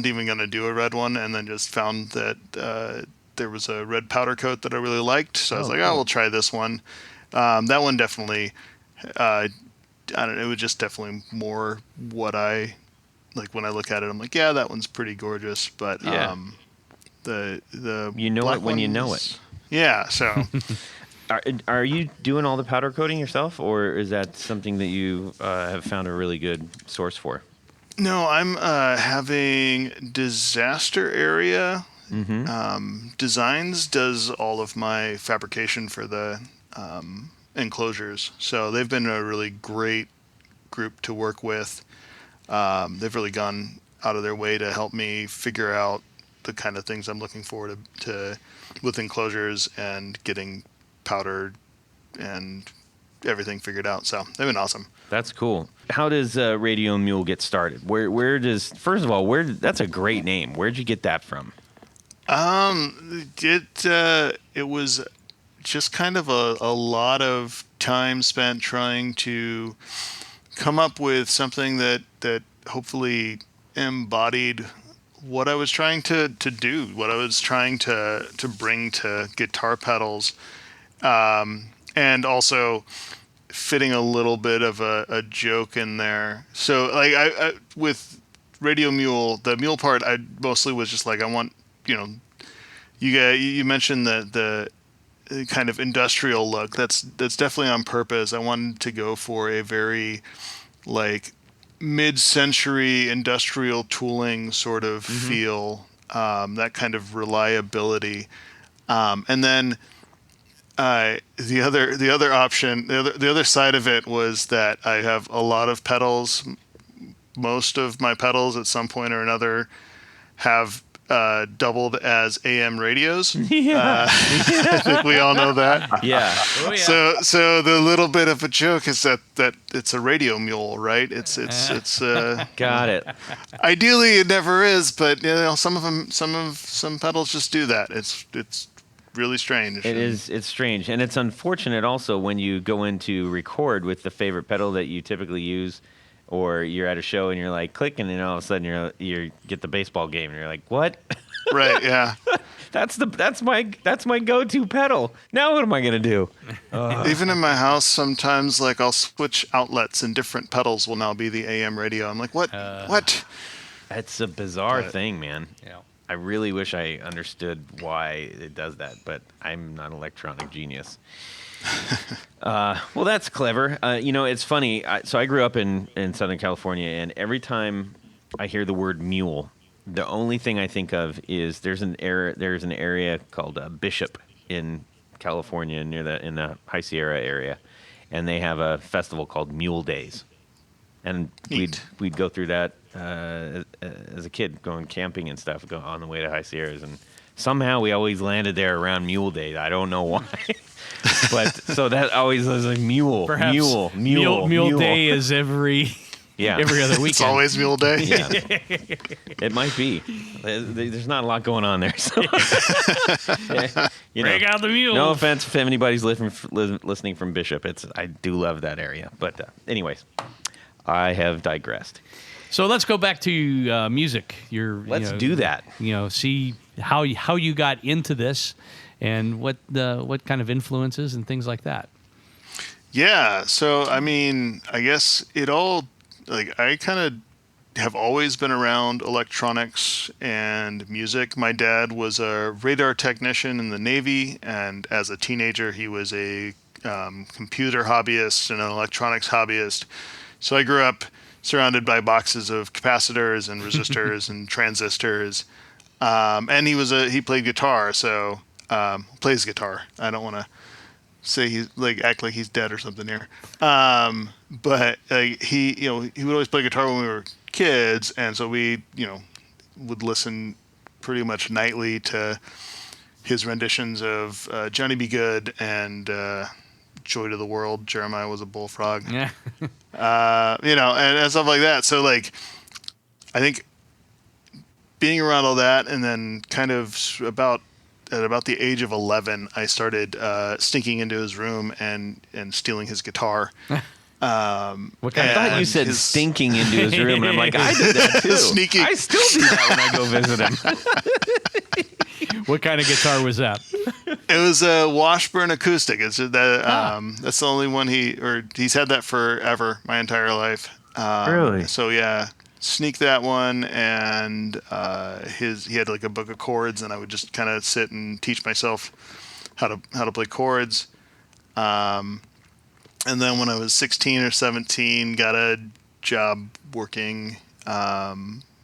even gonna do a red one, and then just found that there was a red powder coat that I really liked. So I was like, cool. We'll try this one. That one definitely, I don't know, it was just definitely more what I like when I look at it. I'm like, yeah, that one's pretty gorgeous. But the you know it when you know it. Yeah. So are you doing all the powder coating yourself, or is that something that you have found a really good source for? No, I'm having Disaster Area. Designs does all of my fabrication for the enclosures, so they've been a really great group to work with. They've really gone out of their way to help me figure out the kind of things I'm looking for to with enclosures and getting powder and everything figured out. So they've been awesome. That's cool. How does Radio Mule get started? First of all, that's a great name. Where'd you get that from? It was just kind of a lot of time spent trying to come up with something that hopefully embodied what I was trying to do, what I was trying to bring to guitar pedals, and also fitting a little bit of a joke in there. So I with Radio Mule, the mule part, I mostly was just like, I want, you mentioned the kind of industrial look. That's definitely on purpose. I wanted to go for a very mid-century industrial tooling sort of feel, that kind of reliability, and then the other option, the other side of it was that I have a lot of pedals. Most of my pedals at some point or another have doubled as AM radios. Yeah. I think we all know that. Yeah. Oh, yeah. So the little bit of a joke is that it's a Radio Mule, right? It's Got it. ideally it never is, but some pedals just do that. It's really strange. It's strange, and it's unfortunate also when you go in to record with the favorite pedal that you typically use, or you're at a show and you're like clicking, and all of a sudden you get the baseball game and you're like, what? Right, yeah. That's my go-to pedal. Now what am I gonna do? Even in my house, sometimes like I'll switch outlets and different pedals will now be the AM radio. I'm like, what? What? It's a bizarre thing, man. Yeah. I really wish I understood why it does that, but I'm not an electronic genius. Well, that's clever. It's funny. So I grew up in Southern California, and every time I hear the word mule, the only thing I think of is there's an area called Bishop in California in the High Sierra area, and they have a festival called Mule Days, and we'd go through that as a kid, going camping and stuff, on the way to High Sierras, and somehow we always landed there around Mule Day. I don't know why. But so that always was like mule Day is every other weekend. It's always Mule Day. Yeah. It might be. There's not a lot going on there. So. Break out the mule. No offense if anybody's listening from Bishop. I do love that area. But anyways, I have digressed. So let's go back to music. Let's do that. See how you got into this, and what kind of influences and things like that. Yeah. So I mean, I guess it all, like, I kind of have always been around electronics and music. My dad was a radar technician in the Navy, and as a teenager, he was a computer hobbyist and an electronics hobbyist. So I grew up surrounded by boxes of capacitors and resistors and transistors. And he played guitar, so plays guitar. I don't want to say he's like act like he's dead or something here. But he would always play guitar when we were kids, and so we would listen pretty much nightly to his renditions of Johnny Be Good and Joy to the World. Jeremiah Was a Bullfrog. Yeah. And stuff like that. So like, I think being around all that, and then kind of at about the age of 11, I started sneaking into his room and stealing his guitar. I thought you said stinking into his room, and I'm like, I did that too. Sneaking. I still do that when I go visit him. What kind of guitar was that? It was a Washburn acoustic. It's that's the only one he's had that forever, my entire life. Really? So yeah, sneak that one, and he had like a book of chords, and I would just kind of sit and teach myself how to play chords. And then when I was 16 or 17, got a job working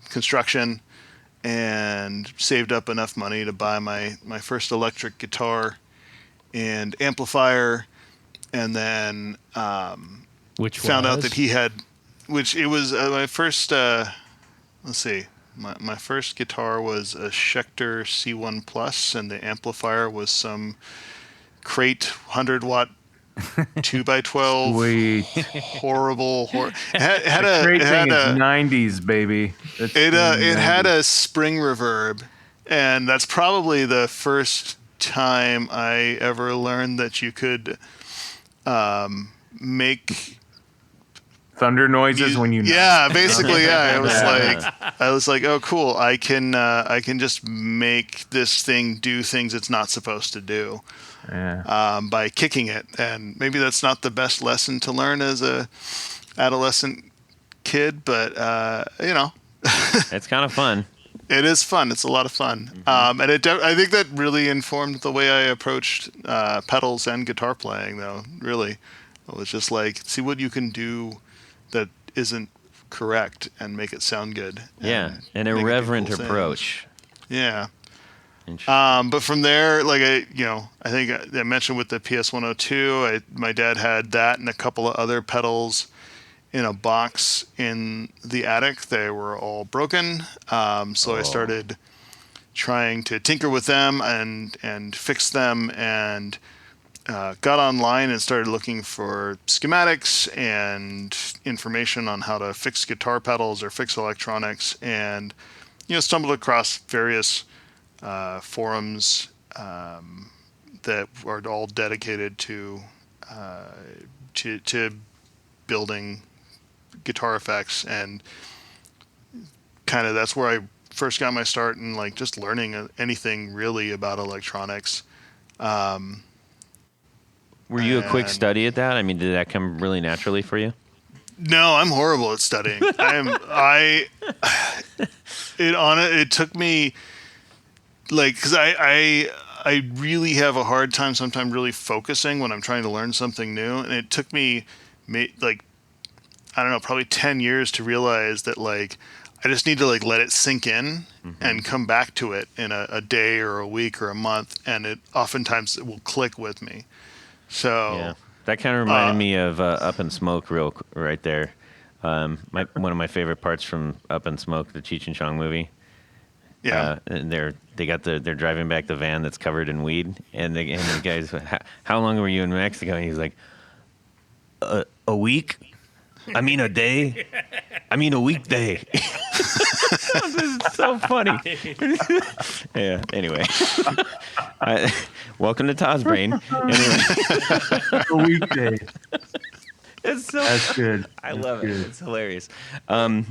construction, and saved up enough money to buy my first electric guitar and amplifier, and then found out that he had, it was my first, my first guitar was a Schecter C1 Plus, and the amplifier was some crate 100-watt 2x12. Sweet. Horrible. It had Great thing a is 90s, baby. It had a spring reverb, and that's probably the first time I ever learned that you could make thunder noises when you. Yeah, basically, yeah. I was like, oh, cool. I can just make this thing do things it's not supposed to do. Yeah. By kicking it, and maybe that's not the best lesson to learn as a adolescent kid, but It's kind of fun. It is fun. It's a lot of fun. And I think that really informed the way I approached pedals and guitar playing, though. Really, it was just like, see what you can do that isn't correct and make it sound good. Yeah, an irreverent approach. Yeah. But from there, like I think I mentioned with the PS102, my dad had that and a couple of other pedals in a box in the attic. They were all broken, so I started trying to tinker with them and fix them, and got online and started looking for schematics and information on how to fix guitar pedals or fix electronics, and stumbled across various forums that are all dedicated to building guitar effects, and kind of that's where I first got my start in like just learning anything really about electronics. Were you a quick study at that? I mean, did that come really naturally for you? No, I'm horrible at studying. It took me like, because I really have a hard time sometimes really focusing when I'm trying to learn something new, and it took me like, I don't know, probably 10 years to realize that like I just need to like let it sink in and come back to it in a day or a week or a month, and it will click with me. So yeah, that kind of reminded me of Up in Smoke right there. One of my favorite parts from Up in Smoke, the Cheech and Chong movie. Yeah, and they're driving back the van that's covered in weed, and the guy's, how long were you in Mexico? And he's like, a week. I mean a day. I mean a weekday. This is so funny. Yeah. Anyway, welcome to Todd's brain. Anyway. A weekday. That's good. I love it. It's hilarious. Yeah.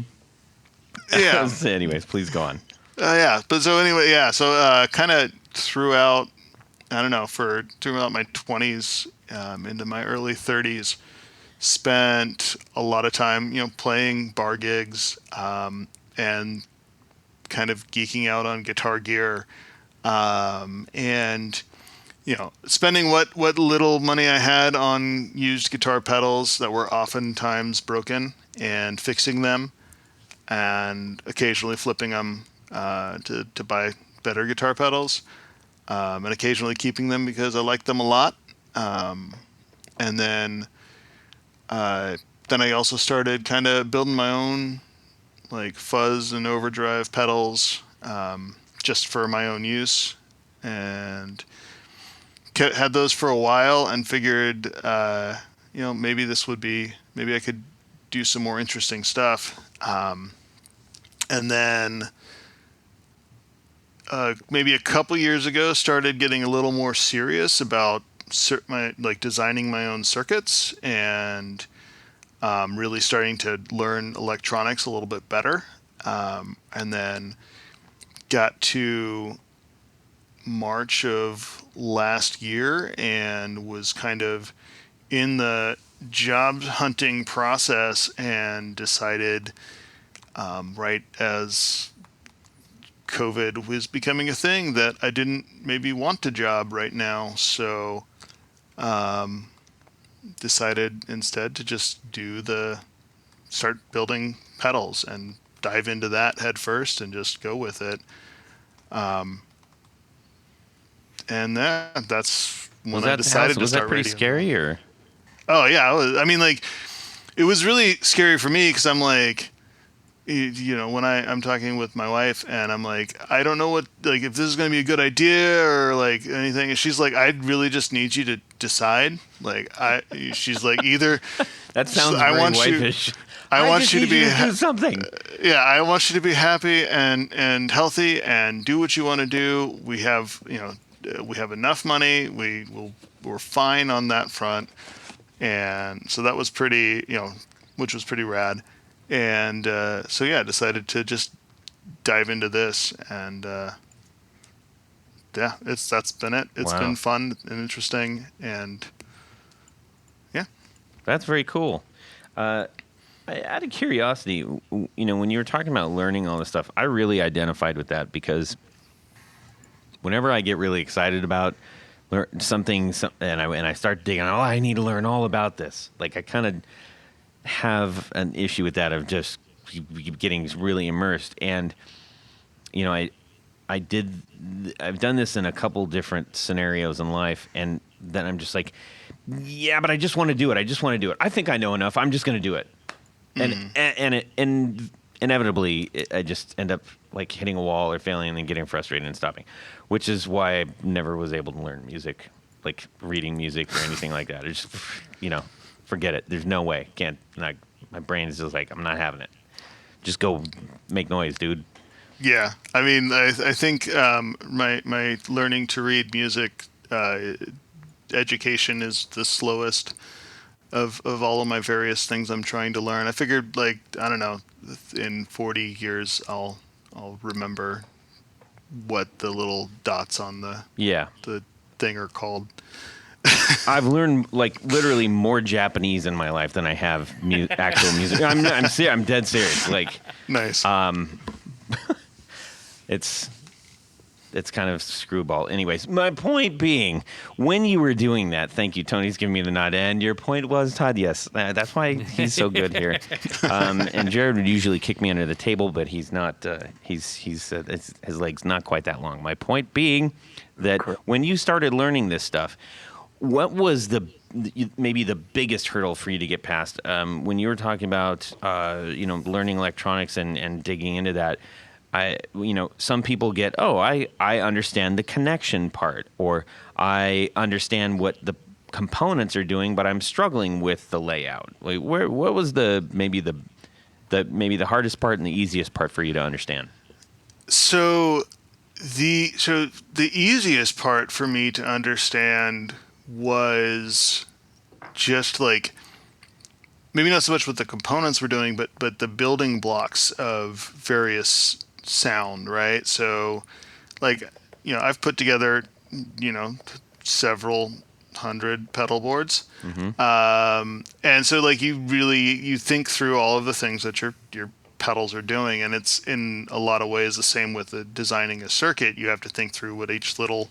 Anyways, please go on. Yeah. But so anyway, yeah. So kind of throughout my 20s into my early 30s, spent a lot of time, playing bar gigs, and kind of geeking out on guitar gear, and spending what little money I had on used guitar pedals that were oftentimes broken, and fixing them, and occasionally flipping them to buy better guitar pedals, and occasionally keeping them because I liked them a lot, and then I also started kind of building my own like fuzz and overdrive pedals, just for my own use, and had those for a while, and figured, maybe I could do some more interesting stuff. And then maybe a couple years ago, started getting a little more serious about designing my own circuits, and really starting to learn electronics a little bit better, and then got to March of last year and was kind of in the job hunting process, and decided, right as COVID was becoming a thing, that I didn't maybe want a job right now, so decided instead to just start building pedals and dive into that head first and just go with it. And that's when I decided to start radio. Was that pretty scary, or? Oh yeah, it was really scary for me, because I'm like, when I'm talking with my wife, and I'm like, I don't know what, like, if this is going to be a good idea or like anything. And she's like, I really just need you to decide. Like, she's like, either that sounds very wifeish. I want you to be do something. Yeah, I want you to be happy and healthy and do what you want to do. We have enough money. We're fine on that front. And so that was pretty, which was pretty rad. And so yeah, I decided to just dive into this, and yeah, that's been it. It's been fun and interesting, and yeah, that's very cool. Out of curiosity, when you were talking about learning all this stuff, I really identified with that, because whenever I get really excited about something, and I start digging, I need to learn all about this. Like, I kind of have an issue with that, of just getting really immersed. And I've done this in a couple different scenarios in life, and then I'm just like, yeah, but I just want to do it. I think I know enough. I'm just going to do it. And inevitably I just end up like hitting a wall or failing and then getting frustrated and stopping, which is why I never was able to learn music, like reading music or anything like that. It's just, forget it. There's no way. Can't. Not, my brain is just like, I'm not having it. Just go make noise, dude. Yeah, I mean, I think my learning to read music education is the slowest of all of my various things I'm trying to learn. I figured, like, I don't know, in 40 years I'll remember what the little dots on the thing are called. I've learned like literally more Japanese in my life than I have actual music. I'm dead serious. Like, nice. It's kind of screwball. Anyways, my point being, when you were doing that, thank you, Tony's giving me the nod. And your point was, Todd, yes, that's why he's so good here. And Jared would usually kick me under the table, but he's not. His leg's not quite that long. My point being that when you started learning this stuff, what was maybe the biggest hurdle for you to get past when you were talking about learning electronics and digging into that? Some people get, I understand the connection part, or I understand what the components are doing, but I'm struggling with the layout. Like, what was maybe the hardest part and the easiest part for you to understand? So the easiest part for me to understand was just like, maybe not so much what the components were doing, but the building blocks of various sound, right? So, like, I've put together, several hundred pedal boards, and so like you think through all of the things that your pedals are doing, and it's in a lot of ways the same with designing a circuit. You have to think through what each little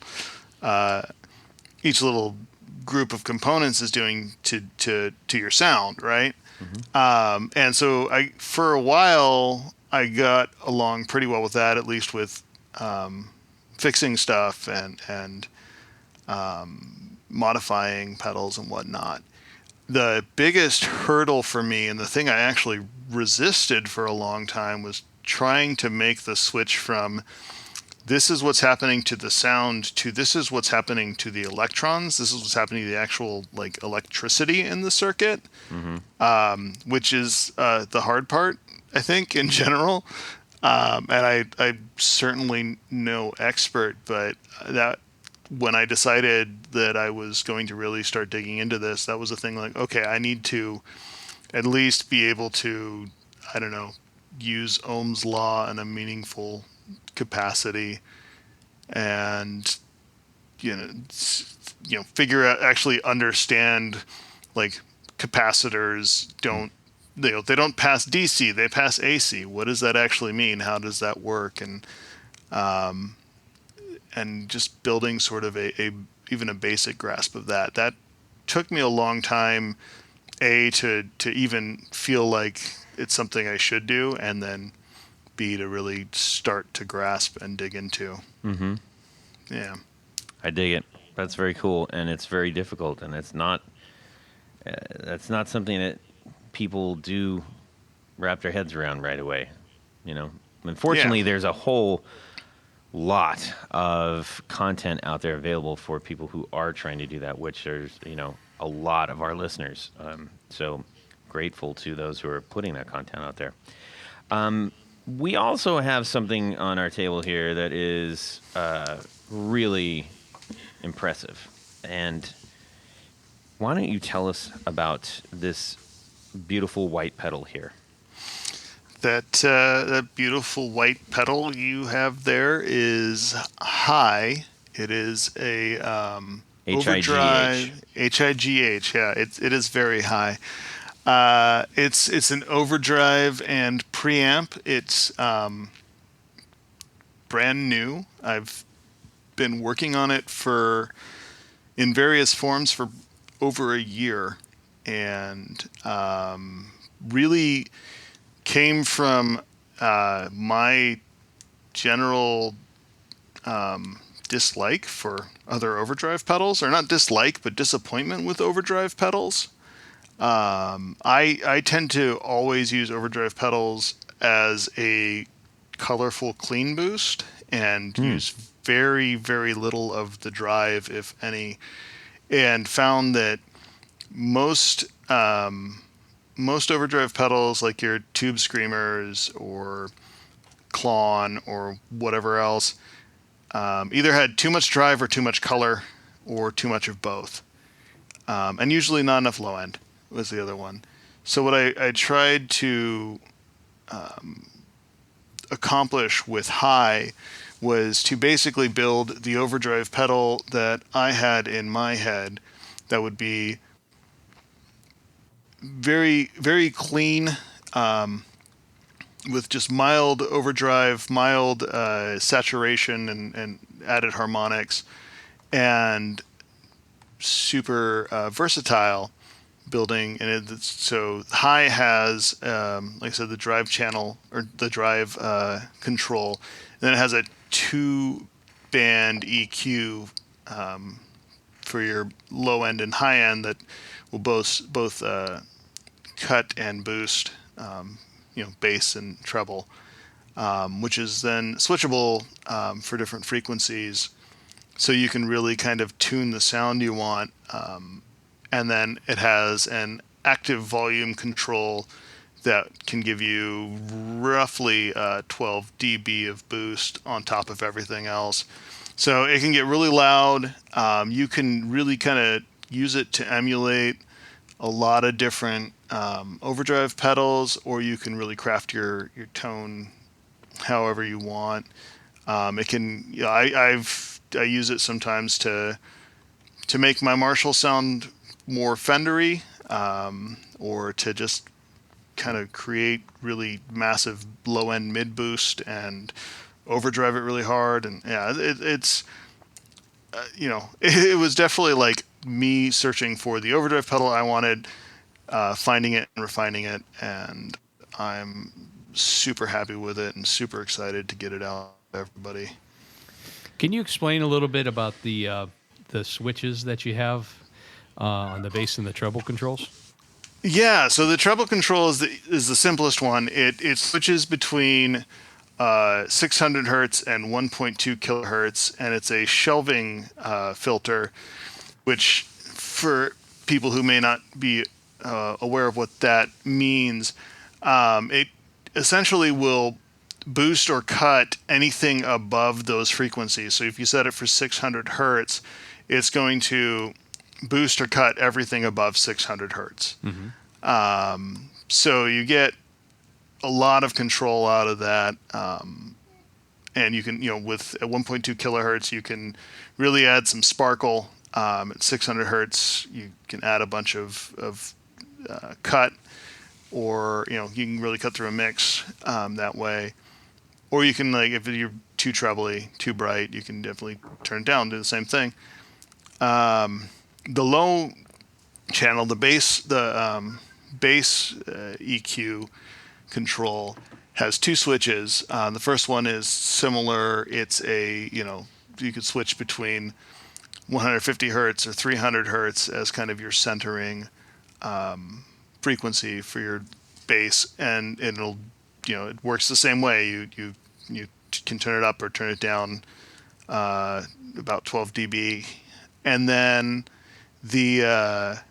group of components is doing to your sound, right? And so for a while I got along pretty well with that, at least with fixing stuff and modifying pedals and whatnot. The biggest hurdle for me, and the thing I actually resisted for a long time, was trying to make the switch from this is what's happening to the sound to this is what's happening to the electrons. This is what's happening to the actual like electricity in the circuit, which is the hard part, I think, in general. And I'm certainly no expert, but that when I decided that I was going to really start digging into this, that was a thing like, okay, I need to at least be able to, I don't know, use Ohm's law in a meaningful capacity, and figure out, actually understand, like, capacitors they don't pass DC, they pass AC. What does that actually mean? How does that work? And just building sort of even a basic grasp of that took me a long time, to even feel like it's something I should do, and then B, to really start to grasp and dig into. Yeah, I dig it. That's very cool, and it's very difficult, and it's not that's not something that people do wrap their heads around right away. Unfortunately, there's a whole lot of content out there available for people who are trying to do that, which there's a lot of our listeners. So grateful to those who are putting that content out there. We also have something on our table here that is really impressive. And why don't you tell us about this beautiful white pedal here? That beautiful white pedal you have there is high. It is a overdrive HIGH. Yeah, it is very high. It's an overdrive and preamp. It's brand new. I've been working on it in various forms for over a year, and really came from my general dislike for other overdrive pedals, or not dislike, but disappointment with overdrive pedals. I tend to always use overdrive pedals as a colorful clean boost and use very, very little of the drive, if any, and found that most overdrive pedals, like your Tube Screamers or Klon or whatever else, either had too much drive or too much color or too much of both. And usually not enough low end was the other one. So what I tried to accomplish with high was to basically build the overdrive pedal that I had in my head that would be very, very clean, with just mild overdrive, mild saturation and added harmonics, and super versatile building. And so high has, like I said, the drive channel or the drive control. And then it has a 2-band EQ for your low end and high end that will both cut and boost, bass and treble, which is then switchable for different frequencies. So you can really kind of tune the sound you want. And then it has an active volume control that can give you roughly 12 dB of boost on top of everything else. So it can get really loud. You can really kind of use it to emulate a lot of different overdrive pedals, or you can really craft your tone however you want. It can, I use it sometimes to make my Marshall sound more Fendery, or to just kind of create really massive low end mid boost and overdrive it really hard. And yeah, it was definitely like me searching for the overdrive pedal I wanted, finding it and refining it, and I'm super happy with it and super excited to get it out to everybody. Can you explain a little bit about the switches that you have on the bass and the treble controls? Yeah, so the treble control is the simplest one. It switches between 600 hertz and 1.2 kilohertz, and it's a shelving filter, which for people who may not be aware of what that means, it essentially will boost or cut anything above those frequencies. So if you set it for 600 hertz, it's going to boost or cut everything above 600 hertz. Mm-hmm. So you get a lot of control out of that. And you can, with at 1.2 kilohertz, you can really add some sparkle. At 600 hertz, you can add a bunch of cut, or, you can really cut through a mix that way. Or you can, like, if you're too trebly, too bright, you can definitely turn it down, do the same thing. The low channel, the bass EQ control has two switches. The first one is similar. It's you could switch between 150 hertz or 300 hertz as kind of your centering frequency for your bass, and it'll, it works the same way. You can turn it up or turn it down about 12 dB, and then the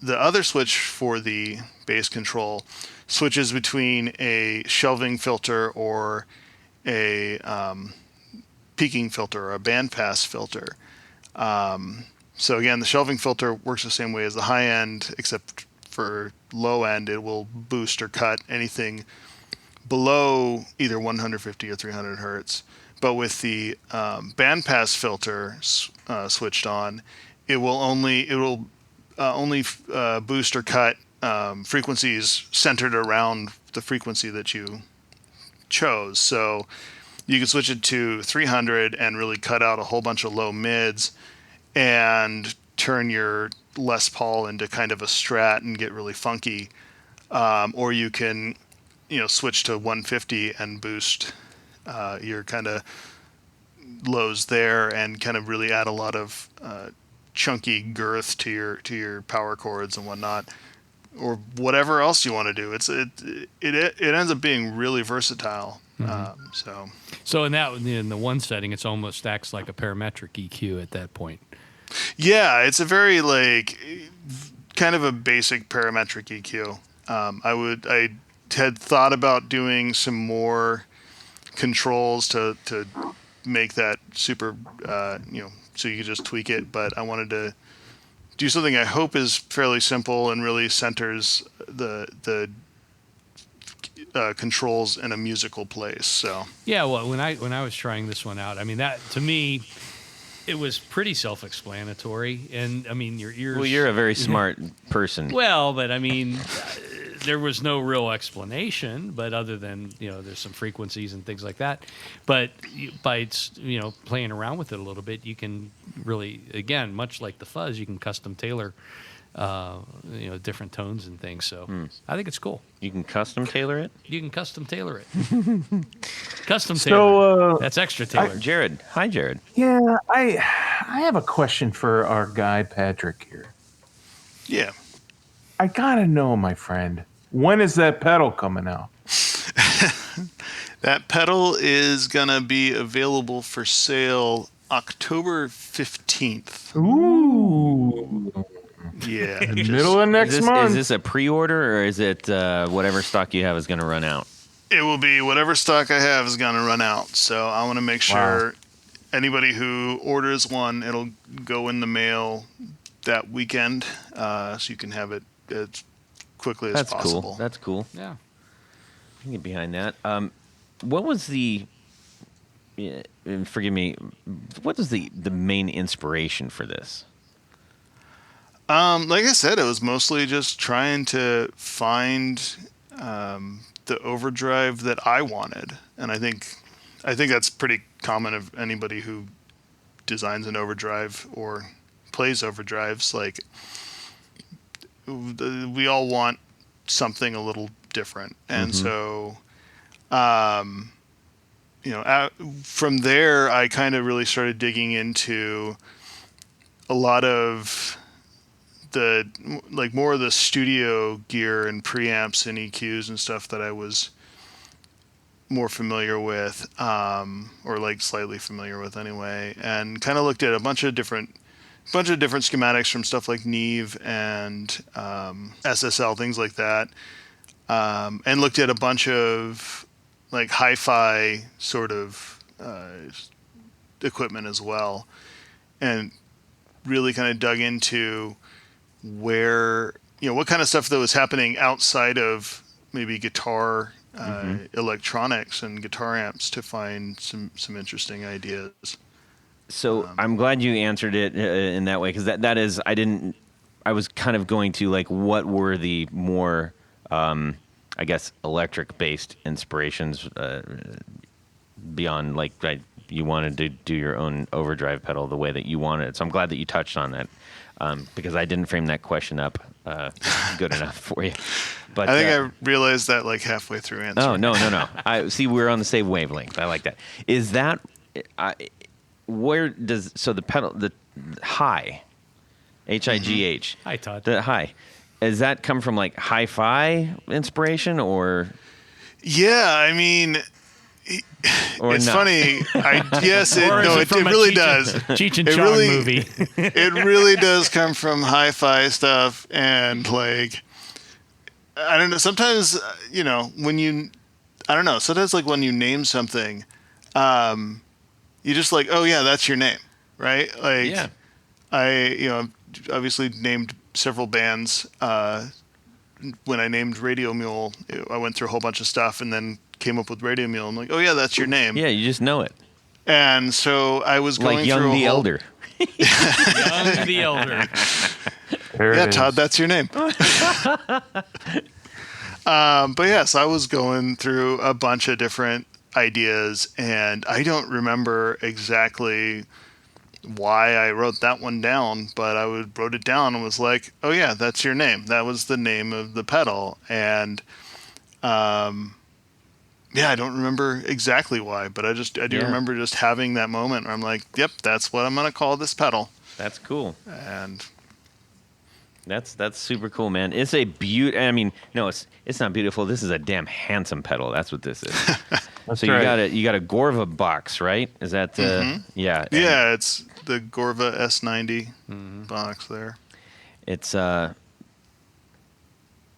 other switch for the bass control switches between a shelving filter or a peaking filter or a bandpass filter. So again, the shelving filter works the same way as the high end, except for low end, it will boost or cut anything below either 150 or 300 hertz. But with the bandpass filter switched on, it will only boost or cut frequencies centered around the frequency that you chose. So you can switch it to 300 and really cut out a whole bunch of low mids and turn your Les Paul into kind of a Strat and get really funky. Or you can, switch to 150 and boost your kind of lows there and kind of really add a lot of chunky girth to your power chords and whatnot. whatever else you want to do. It ends up being really versatile. So in the one setting, it's almost acts like a parametric EQ at that point. Yeah, it's a very kind of a basic parametric EQ. I had thought about doing some more controls to make that super, so you could just tweak it. But I wanted to do something I hope is fairly simple and really centers the controls in a musical place. So yeah, well, when I was trying this one out, I mean, that to me, it was pretty self-explanatory. And I mean, your ears. Well, you're a very smart person. Well, but I mean, there was no real explanation, but other than, there's some frequencies and things like that. But by playing around with it a little bit, you can really, again, much like the fuzz, you can custom tailor different tones and things. So I think it's cool. You can custom tailor it? You can custom tailor it. Custom tailor. That's extra tailor. Jared. Hi, Jared. Yeah, I have a question for our guy, Patrick, here. Yeah. I gotta know, my friend, when is that pedal coming out? That pedal is gonna be available for sale October 15th. Ooh. Yeah. In the middle of next month. Is this a pre-order, or is it whatever stock you have is going to run out? It will be whatever stock I have is going to run out. So I want to make sure anybody who orders one, it'll go in the mail that weekend, so you can have it as quickly as possible. That's cool. Yeah. I can get behind that. What was the... forgive me. What was the main inspiration for this? Like I said, it was mostly just trying to find the overdrive that I wanted, and I think that's pretty common of anybody who designs an overdrive or plays overdrives. Like, we all want something a little different, and so from there, I kind of really started digging into a lot of more of the studio gear and preamps and EQs and stuff that I was more familiar with, or slightly familiar with anyway, and kind of looked at a bunch of different schematics from stuff like Neve and SSL, things like that, and looked at a bunch of hi-fi sort of equipment as well, and really kind of dug into where, what kind of stuff that was happening outside of maybe guitar electronics and guitar amps to find some interesting ideas. So I'm glad you answered it in that way, because that is, I was kind of going to what were the more, I guess, electric based inspirations beyond you wanted to do your own overdrive pedal the way that you wanted it. So I'm glad that you touched on that. Because I didn't frame that question up good enough for you. But I think I realized that halfway through answering. Oh, no. I see. We're on the same wavelength. I like that. Is that the pedal, the high, HIGH? Hi, Todd. The high. Does that come from hi-fi inspiration or? Yeah, I mean. It's funny. It really does. Cheech and Chong movie. It really does come from hi-fi stuff, and I don't know. Sometimes sometimes when you name something, you just oh yeah, that's your name, right? Yeah. I obviously named several bands. When I named Radio Mule, I went through a whole bunch of stuff, and then came up with Radio Mule. I'm oh yeah, that's your name. Yeah, you just know it. And so I was going Young through the Elder. Young the Elder. Yeah, Todd, that's your name. But yeah, so I was going through a bunch of different ideas, and I don't remember exactly why I wrote that one down, but I wrote it down and was oh yeah, that's your name. That was the name of the pedal. And yeah, I don't remember exactly why, but I do remember just having that moment where I'm yep, that's what I'm going to call this pedal. That's cool. And That's super cool, man. It's a I mean, no, it's not beautiful. This is a damn handsome pedal. That's what this is. So right. you got a Gorva box, right? Is that yeah? Yeah, it's the Gorva S90 box there. It's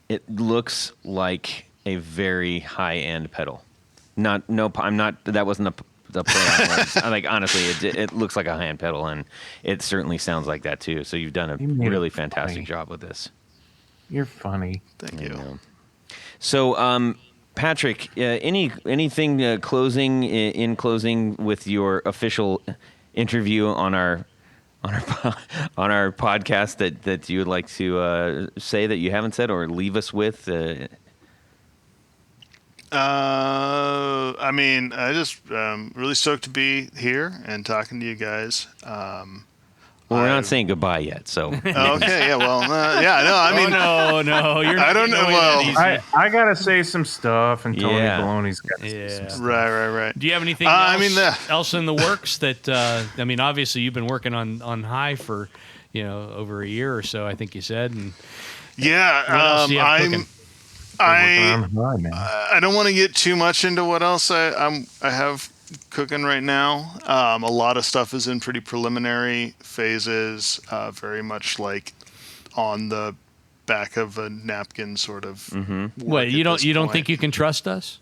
it looks like a very high-end pedal. I'm not. That wasn't the play on words. Like honestly, it looks like a high-end pedal, and it certainly sounds like that too. So you've done a really fantastic job with this. You're funny. Thank you. So, Patrick, anything closing with your official interview on our podcast that you would like to say that you haven't said or leave us with? I mean, I just really stoked to be here and talking to you guys. Well, we're not saying goodbye yet, so. Okay, yeah, well, yeah, no, I mean. No, you're not. I don't know. Well, I gotta say some stuff, and Tony Baloney's got to say some stuff. Right. Do you have anything else in the works that? I mean, obviously, you've been working on High for, over a year or so. I think you said. And yeah, what else do you have cooking? I don't want to get too much into what else I have cooking right now. A lot of stuff is in pretty preliminary phases, very much like on the back of a napkin sort of. What, you don't think you can trust us?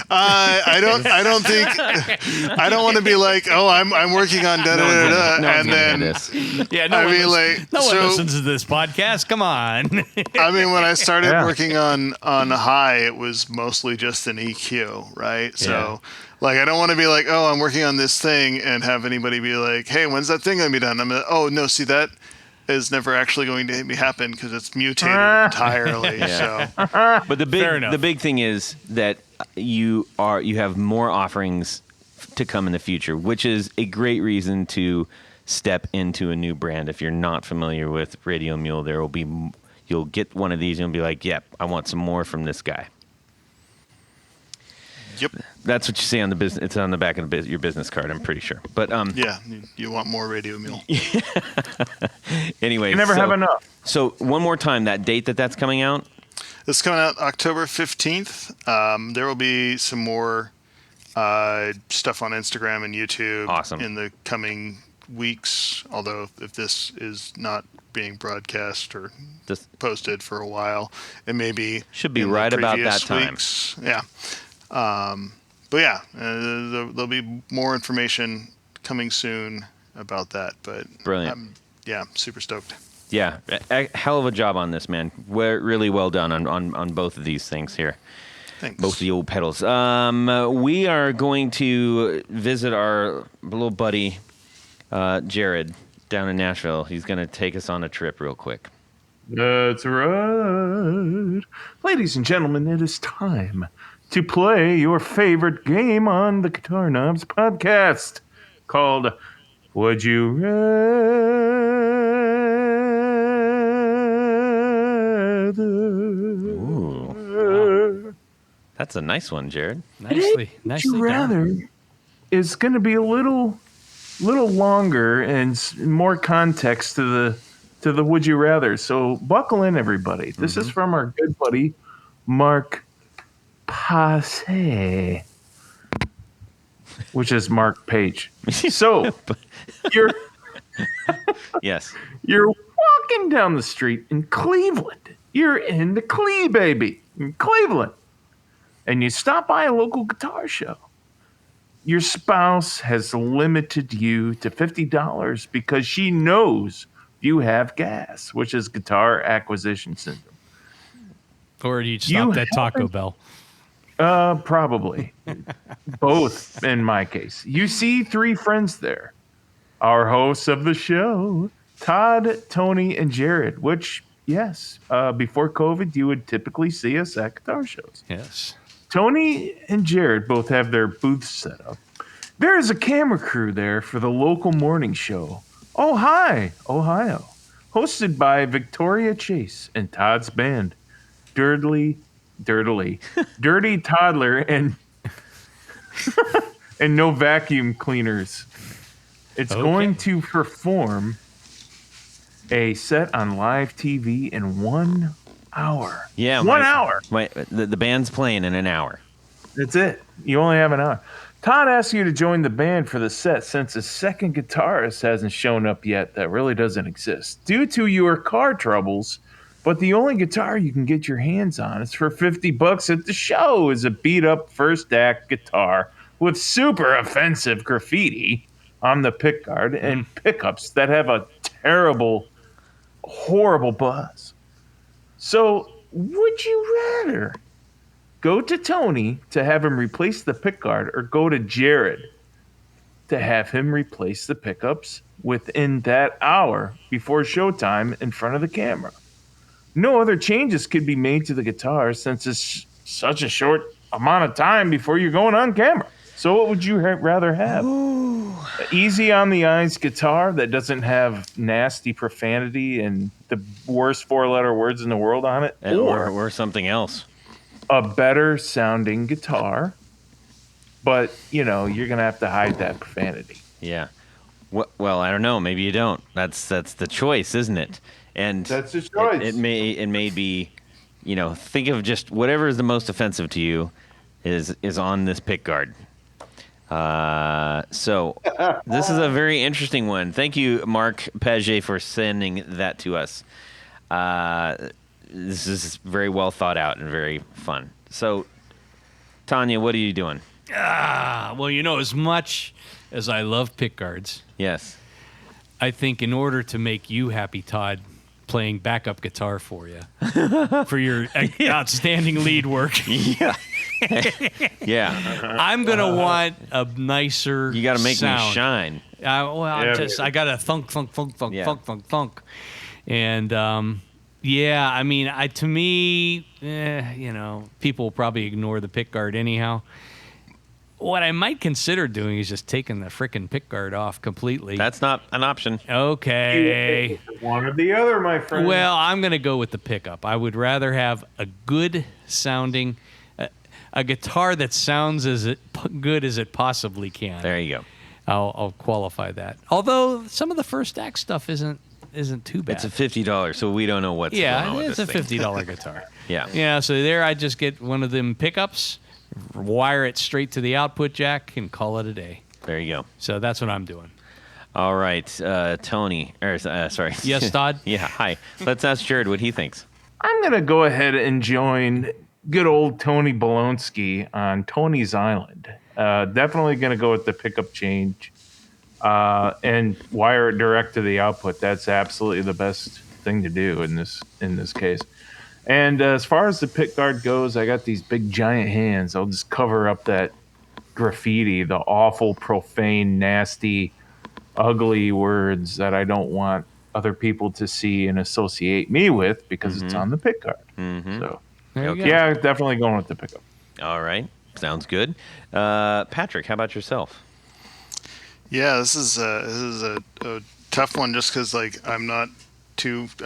I don't think I don't want to be like, oh, I'm working on and then no one listens to this podcast. Come on. I mean, when I started working on High, it was mostly just an EQ, right? So like, I don't want to be like, oh, I'm working on this thing and have anybody be like, hey, when's that thing gonna be done? I'm like, oh no, see, that is never actually going to happen because it's mutated entirely. So, but the big thing is that you have more offerings to come in the future, which is a great reason to step into a new brand. If you're not familiar with Radio Mule, you'll get one of these and you'll be like, yep, I want some more from this guy. Yep. That's what you see on the business. It's on the back of your business card, I'm pretty sure. But yeah, you want more Radio Mule. Anyway, you never have enough. So one more time, that date that's coming out. It's coming out October 15th. There will be some more stuff on Instagram and YouTube in the coming weeks. Although if this is not being broadcast or posted for a while, it should be right about that time. Weeks. Yeah. But yeah, there'll be more information coming soon about that. But brilliant. Super stoked. Yeah, a hell of a job on this, man. Really well done on both of these things here. Thanks. Both of the old pedals. We are going to visit our little buddy Jared down in Nashville. He's going to take us on a trip real quick. That's right. Ladies and gentlemen, it is time to play your favorite game on the Guitar Knobs podcast called Would You Rather? Ooh, wow. That's a nice one, Jared. Nicely Would You Rather is going to be a little longer and more context to the Would You Rather. So buckle in, everybody. This is from our good buddy Mark Passe, which is Mark Page. So you're walking down the street in Cleveland. You're in the Clee, baby, in Cleveland, and you stop by a local guitar show. Your spouse has limited you to $50 because she knows you have gas, which is guitar acquisition syndrome. Or you stopped at Taco Bell. Probably. Both, in my case. You see three friends there. Our hosts of the show, Todd, Tony, and Jared, which, yes, before COVID, you would typically see us at guitar shows. Yes. Tony and Jared both have their booths set up. There is a camera crew there for the local morning show, Oh Hi, Ohio, hosted by Victoria Chase and Todd's band, Dirty Toddler and No Vacuum Cleaners. It's going to perform a set on live TV in 1 hour. Yeah. 1 hour. The band's playing in an hour. That's it. You only have an hour. Todd asked you to join the band for the set since a second guitarist hasn't shown up yet that really doesn't exist due to your car troubles. But the only guitar you can get your hands on is for $50 at the show is a beat-up first act guitar with super offensive graffiti on the pickguard and pickups that have a terrible, horrible buzz. So, would you rather go to Tony to have him replace the pickguard or go to Jared to have him replace the pickups within that hour before showtime in front of the camera? No other changes could be made to the guitar since it's such a short amount of time before you're going on camera. So what would you rather have? An easy on the eyes guitar that doesn't have nasty profanity and the worst 4-letter words in the world on it? Or something else. A better sounding guitar, but, you're going to have to hide that profanity. Yeah. Well, I don't know. Maybe you don't. That's the choice, isn't it? And that's his choice. It may be, think of just whatever is the most offensive to you is on this pickguard. So this is a very interesting one. Thank you, Mark Paget, for sending that to us. This is very well thought out and very fun. So, Tanya, what are you doing? Well, as much as I love pickguards, yes, I think in order to make you happy, Todd, playing backup guitar for you for your outstanding lead work. Yeah. Yeah. I'm going to want a nicer You got to make sound. me shine. I got a thunk. And, to me, people will probably ignore the pickguard anyhow. What I might consider doing is just taking the frickin' pickguard off completely. That's not an option. Okay. One or the other, my friend. Well, I'm going to go with the pickup. I would rather have a good sounding, a guitar that sounds as good as it possibly can. There you go. I'll qualify that. Although some of the first act stuff isn't too bad. It's a $50, so we don't know what's going on with it's a this thing. $50 guitar. Yeah. Yeah, so there I just get one of them pickups, wire it straight to the output jack, and call it a day. There you go. So that's what I'm doing. All right, Tony. Sorry. Yes, Todd? Yeah, hi. Let's ask Jared what he thinks. I'm going to go ahead and join good old Tony Bolonsky on Tony's Island. Definitely going to go with the pickup change and wire it direct to the output. That's absolutely the best thing to do in this case. And as far as the pickguard goes, I got these big giant hands. I'll just cover up that graffiti, the awful, profane, nasty, ugly words that I don't want other people to see and associate me with because it's on the pickguard. Mm-hmm. So, yeah, definitely going with the pickup. All right. Sounds good. Patrick, how about yourself? Yeah, this is a tough one just because, I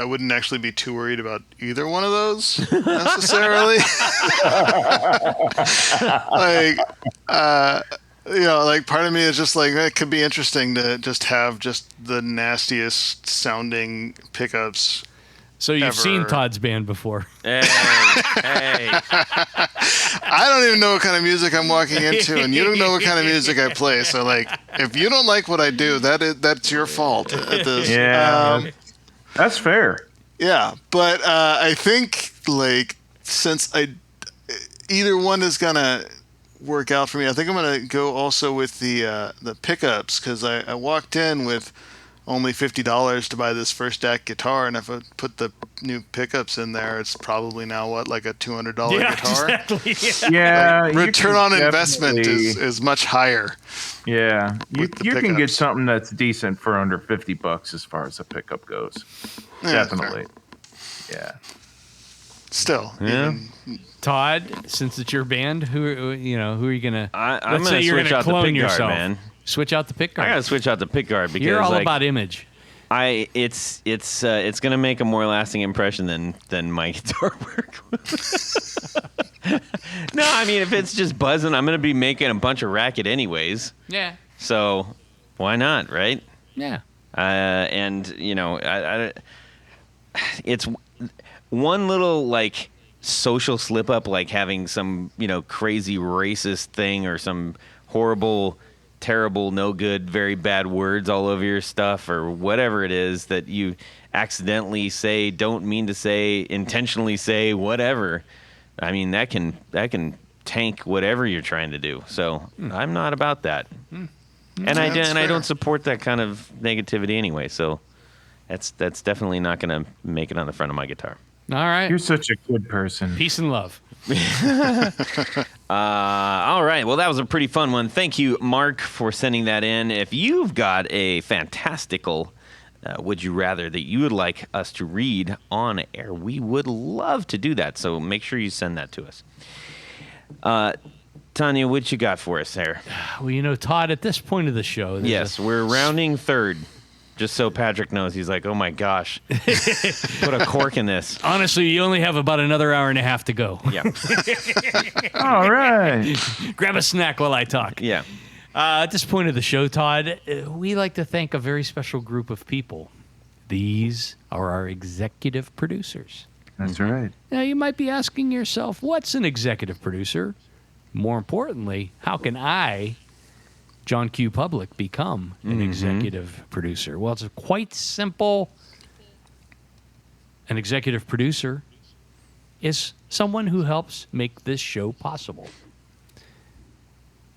wouldn't actually be too worried about either one of those necessarily. Part of me is just it could be interesting to just have just the nastiest sounding pickups. So you've ever. seen Todd's band before. Hey. I don't even know what kind of music I'm walking into, and you don't know what kind of music I play. So, if you don't like what I do, that's your fault. At this. Yeah. That's fair. Yeah, but I think since either one is gonna work out for me, I think I'm gonna go also with the pickups because I walked in with only $50 to buy this first act guitar, and if I put the new pickups in there, it's probably now a $200 guitar. Exactly. Yeah, return on investment is much higher. Yeah, you can get pickups. something that's decent for under $50 as far as a pickup goes. Yeah, Definitely. Yeah. Still. Yeah. Todd, since it's your band, who are you gonna? I'm gonna switch out the pickguard, man. Switch out the pickguard. I gotta switch out the pickguard because you're all about image. It's gonna make a more lasting impression than my guitar work. No, I mean if it's just buzzing, I'm gonna be making a bunch of racket anyways. Yeah. So why not, right? Yeah. And it's one little like social slip up, like having some crazy racist thing or some horrible, terrible, no good, very bad words all over your stuff or whatever it is that you accidentally say, don't mean to say, intentionally say, whatever. I mean, that can tank whatever you're trying to do. So I'm not about that. And I don't support that kind of negativity anyway. So that's definitely not going to make it on the front of my guitar. All right. You're such a good person. Peace and love. All right. Well, that was a pretty fun one. Thank you, Mark, for sending that in. If you've got a fantastical would you rather that you would like us to read on air, we would love to do that. So make sure you send that to us. Tanya, what you got for us there? Well, Todd, at this point of the show... Yes, we're rounding third. Just so Patrick knows, he's like, oh my gosh, put a cork in this. Honestly, you only have about another hour and a half to go. Yeah. All right. Grab a snack while I talk. Yeah. At this point of the show, Todd, we like to thank a very special group of people. These are our executive producers. That's right. Now, you might be asking yourself, what's an executive producer? More importantly, how can I, John Q. Public, become an executive producer? Well, it's quite simple. An executive producer is someone who helps make this show possible.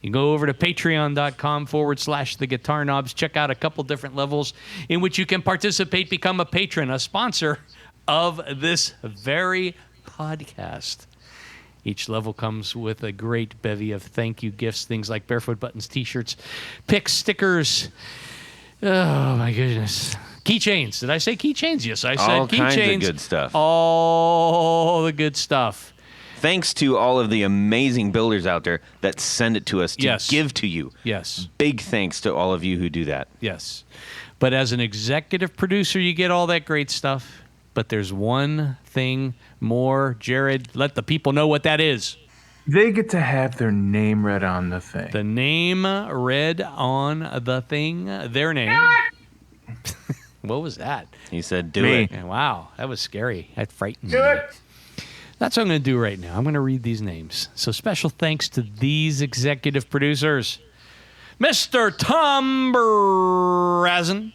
You can go over to patreon.com/the Guitar Knobs. Check out a couple different levels in which you can participate, become a patron, a sponsor of this very podcast. Each level comes with a great bevy of thank you gifts, things like Barefoot Buttons, T-shirts, picks, stickers. Oh, my goodness. Keychains. Did I say keychains? Yes, I said keychains. All kinds of good stuff. All the good stuff. Thanks to all of the amazing builders out there that send it to us to give to you. Yes. Big thanks to all of you who do that. Yes. But as an executive producer, you get all that great stuff. But there's one thing more. Jared, let the people know what that is. They get to have their name read on the thing. The name read on the thing. Their name. What was that? He said, do Me. it. Wow, that was scary. That frightened Do me. it. That's what I'm going to do right now. I'm going to read these names. So special thanks to these executive producers. Mr. Tom Brazen,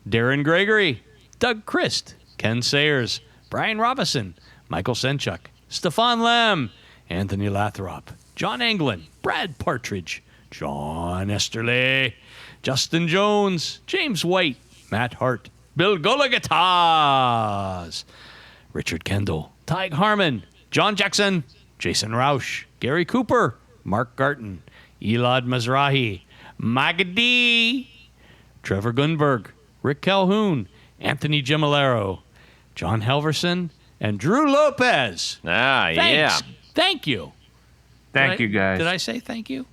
Darren Gregory, Doug Christ, Ken Sayers, Brian Robison, Michael Senchuk, Stefan Lamb, Anthony Lathrop, John Anglin, Brad Partridge, John Esterle, Justin Jones, James White, Matt Hart, Bill Goligatas, Richard Kendall, Tig Harmon, John Jackson, Jason Rausch, Gary Cooper, Mark Garton, Elad Mizrahi, Magadi, Trevor Gunberg, Rick Calhoun, Anthony Gemolero, John Halverson, and Drew Lopez. Thanks. Yeah. Thank you. Thank you, guys. Did I say thank you?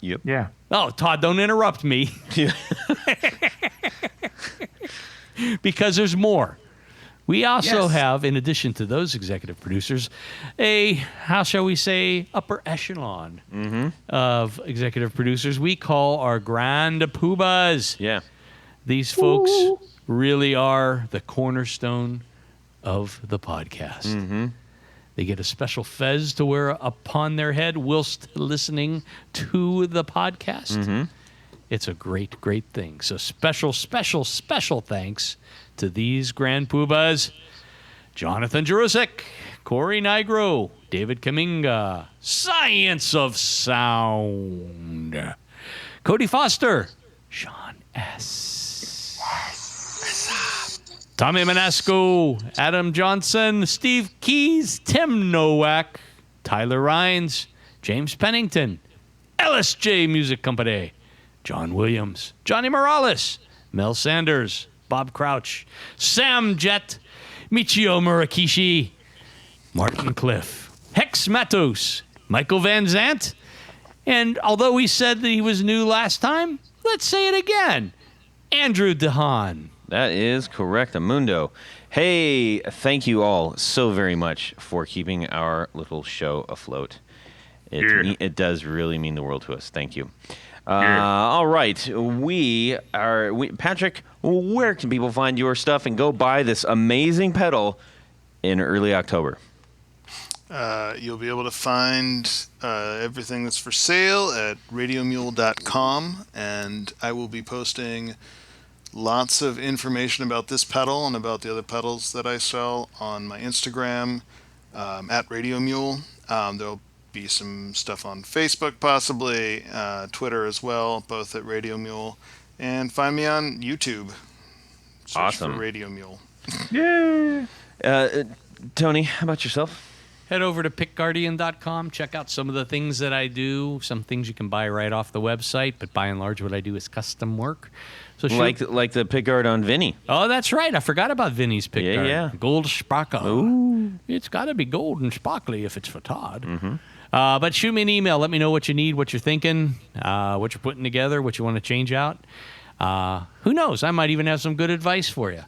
Yep. Yeah. Oh, Todd, don't interrupt me. Because there's more. We also have, in addition to those executive producers, a, how shall we say, upper echelon of executive producers we call our grand poobahs. Yeah. These folks really are the cornerstone of the podcast. Mm-hmm. They get a special fez to wear upon their head whilst listening to the podcast. Mm-hmm. It's a great, great thing. So special thanks to these grand poobahs. Jonathan Jurusik, Corey Nigro, David Kaminga, Science of Sound, Cody Foster, Sean S. Tommy Manasco, Adam Johnson, Steve Keys, Tim Nowak, Tyler Rhines, James Pennington, LSJ Music Company, John Williams, Johnny Morales, Mel Sanders, Bob Crouch, Sam Jett, Michio Murakishi, Martin Cliff, Hex Matos, Michael Van Zant, and although we said that he was new last time, let's say it again, Andrew DeHaan. That is correct, Amundo. Hey, thank you all so very much for keeping our little show afloat. It does really mean the world to us. Thank you. All right. Patrick, where can people find your stuff and go buy this amazing pedal in early October? You'll be able to find everything that's for sale at radiomule.com, and I will be posting lots of information about this pedal and about the other pedals that I sell on my Instagram at Radio Mule. There'll be some stuff on Facebook, possibly Twitter as well, both at Radio Mule, and find me on YouTube. Search awesome. For Radio Mule. Yeah. Tony, how about yourself? Head over to pickguardian.com. Check out some of the things that I do. Some things you can buy right off the website, but by and large, what I do is custom work. So like the pickguard on Vinny. Oh, that's right. I forgot about Vinny's pickguard. Yeah. Gold sparkle. Ooh. It's got to be gold and sparkly if it's for Todd. Mm-hmm. But shoot me an email. Let me know what you need, what you're thinking, what you're putting together, what you want to change out. Who knows? I might even have some good advice for you.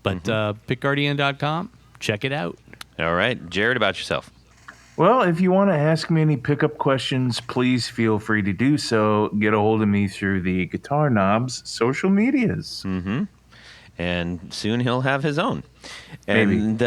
But pickguardian.com, check it out. All right. Jared, about yourself. Well, if you want to ask me any pickup questions, please feel free to do so. Get a hold of me through the Guitar Knobs social medias. Mm-hmm. And soon he'll have his own. Maybe. And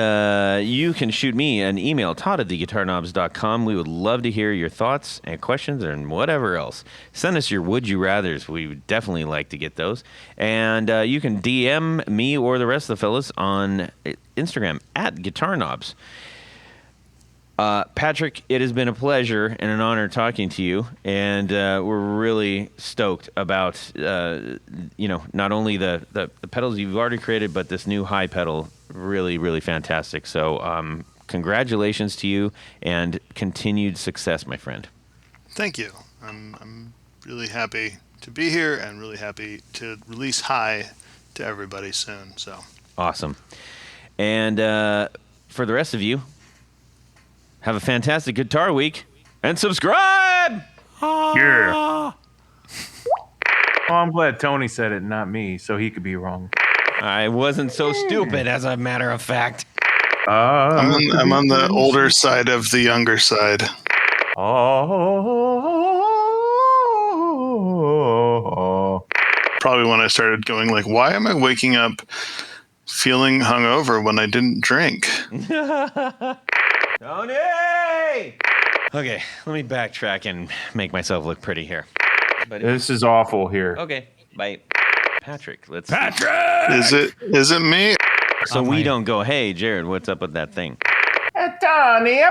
you can shoot me an email, todd@theguitarknobs.com. We would love to hear your thoughts and questions and whatever else. Send us your would you rathers. We would definitely like to get those. And you can DM me or the rest of the fellas on Instagram at Guitar Knobs. Patrick, it has been a pleasure and an honor talking to you, and we're really stoked about not only the pedals you've already created, but this new high pedal. Really, really fantastic. So congratulations to you and continued success, my friend. Thank you. I'm really happy to be here and really happy to release High to everybody soon. So awesome. And for the rest of you, have a fantastic guitar week and subscribe. Yeah. Oh, I'm glad Tony said it, not me, so he could be wrong. I wasn't so stupid, as a matter of fact. I'm on the older side of the younger side. Probably when I started going like, why am I waking up feeling hungover when I didn't drink? Tony! Okay, let me backtrack and make myself look pretty here. This is awful here. Okay, bye. Patrick, let's... Is it me? So we don't go, hey, Jared, what's up with that thing? Tony, a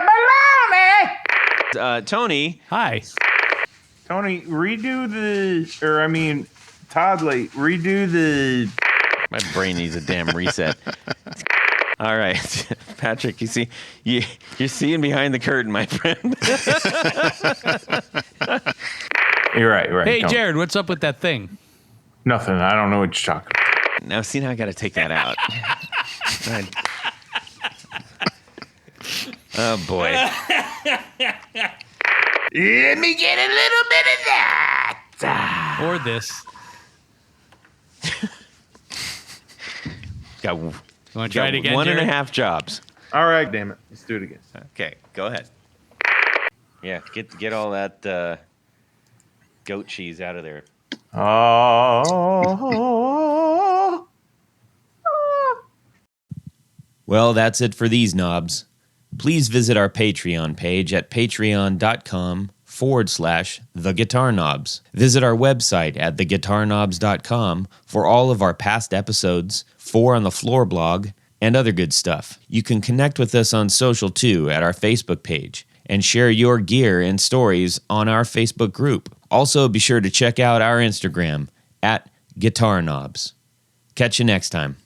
baloney! Tony. Hi. Tony, Todd, redo the... My brain needs a damn reset. All right, Patrick, you're seeing behind the curtain, my friend. You're right. Hey, Jared, what's up with that thing? Nothing. I don't know what you're talking about. Now, see, now I got to take that out. Oh, boy. Let me get a little bit of that. Or this. Got you want to try it again, 1.5 jobs. All right, damn it. Let's do it again. Okay, go ahead. Yeah, get all that goat cheese out of there. Well, that's it for these knobs. Please visit our Patreon page at patreon.com/theguitarknobs. Visit our website at theguitarknobs.com for all of our past episodes, 4 on the Floor blog, and other good stuff. You can connect with us on social too at our Facebook page and share your gear and stories on our Facebook group. Also, be sure to check out our Instagram at Guitar Knobs. Catch you next time.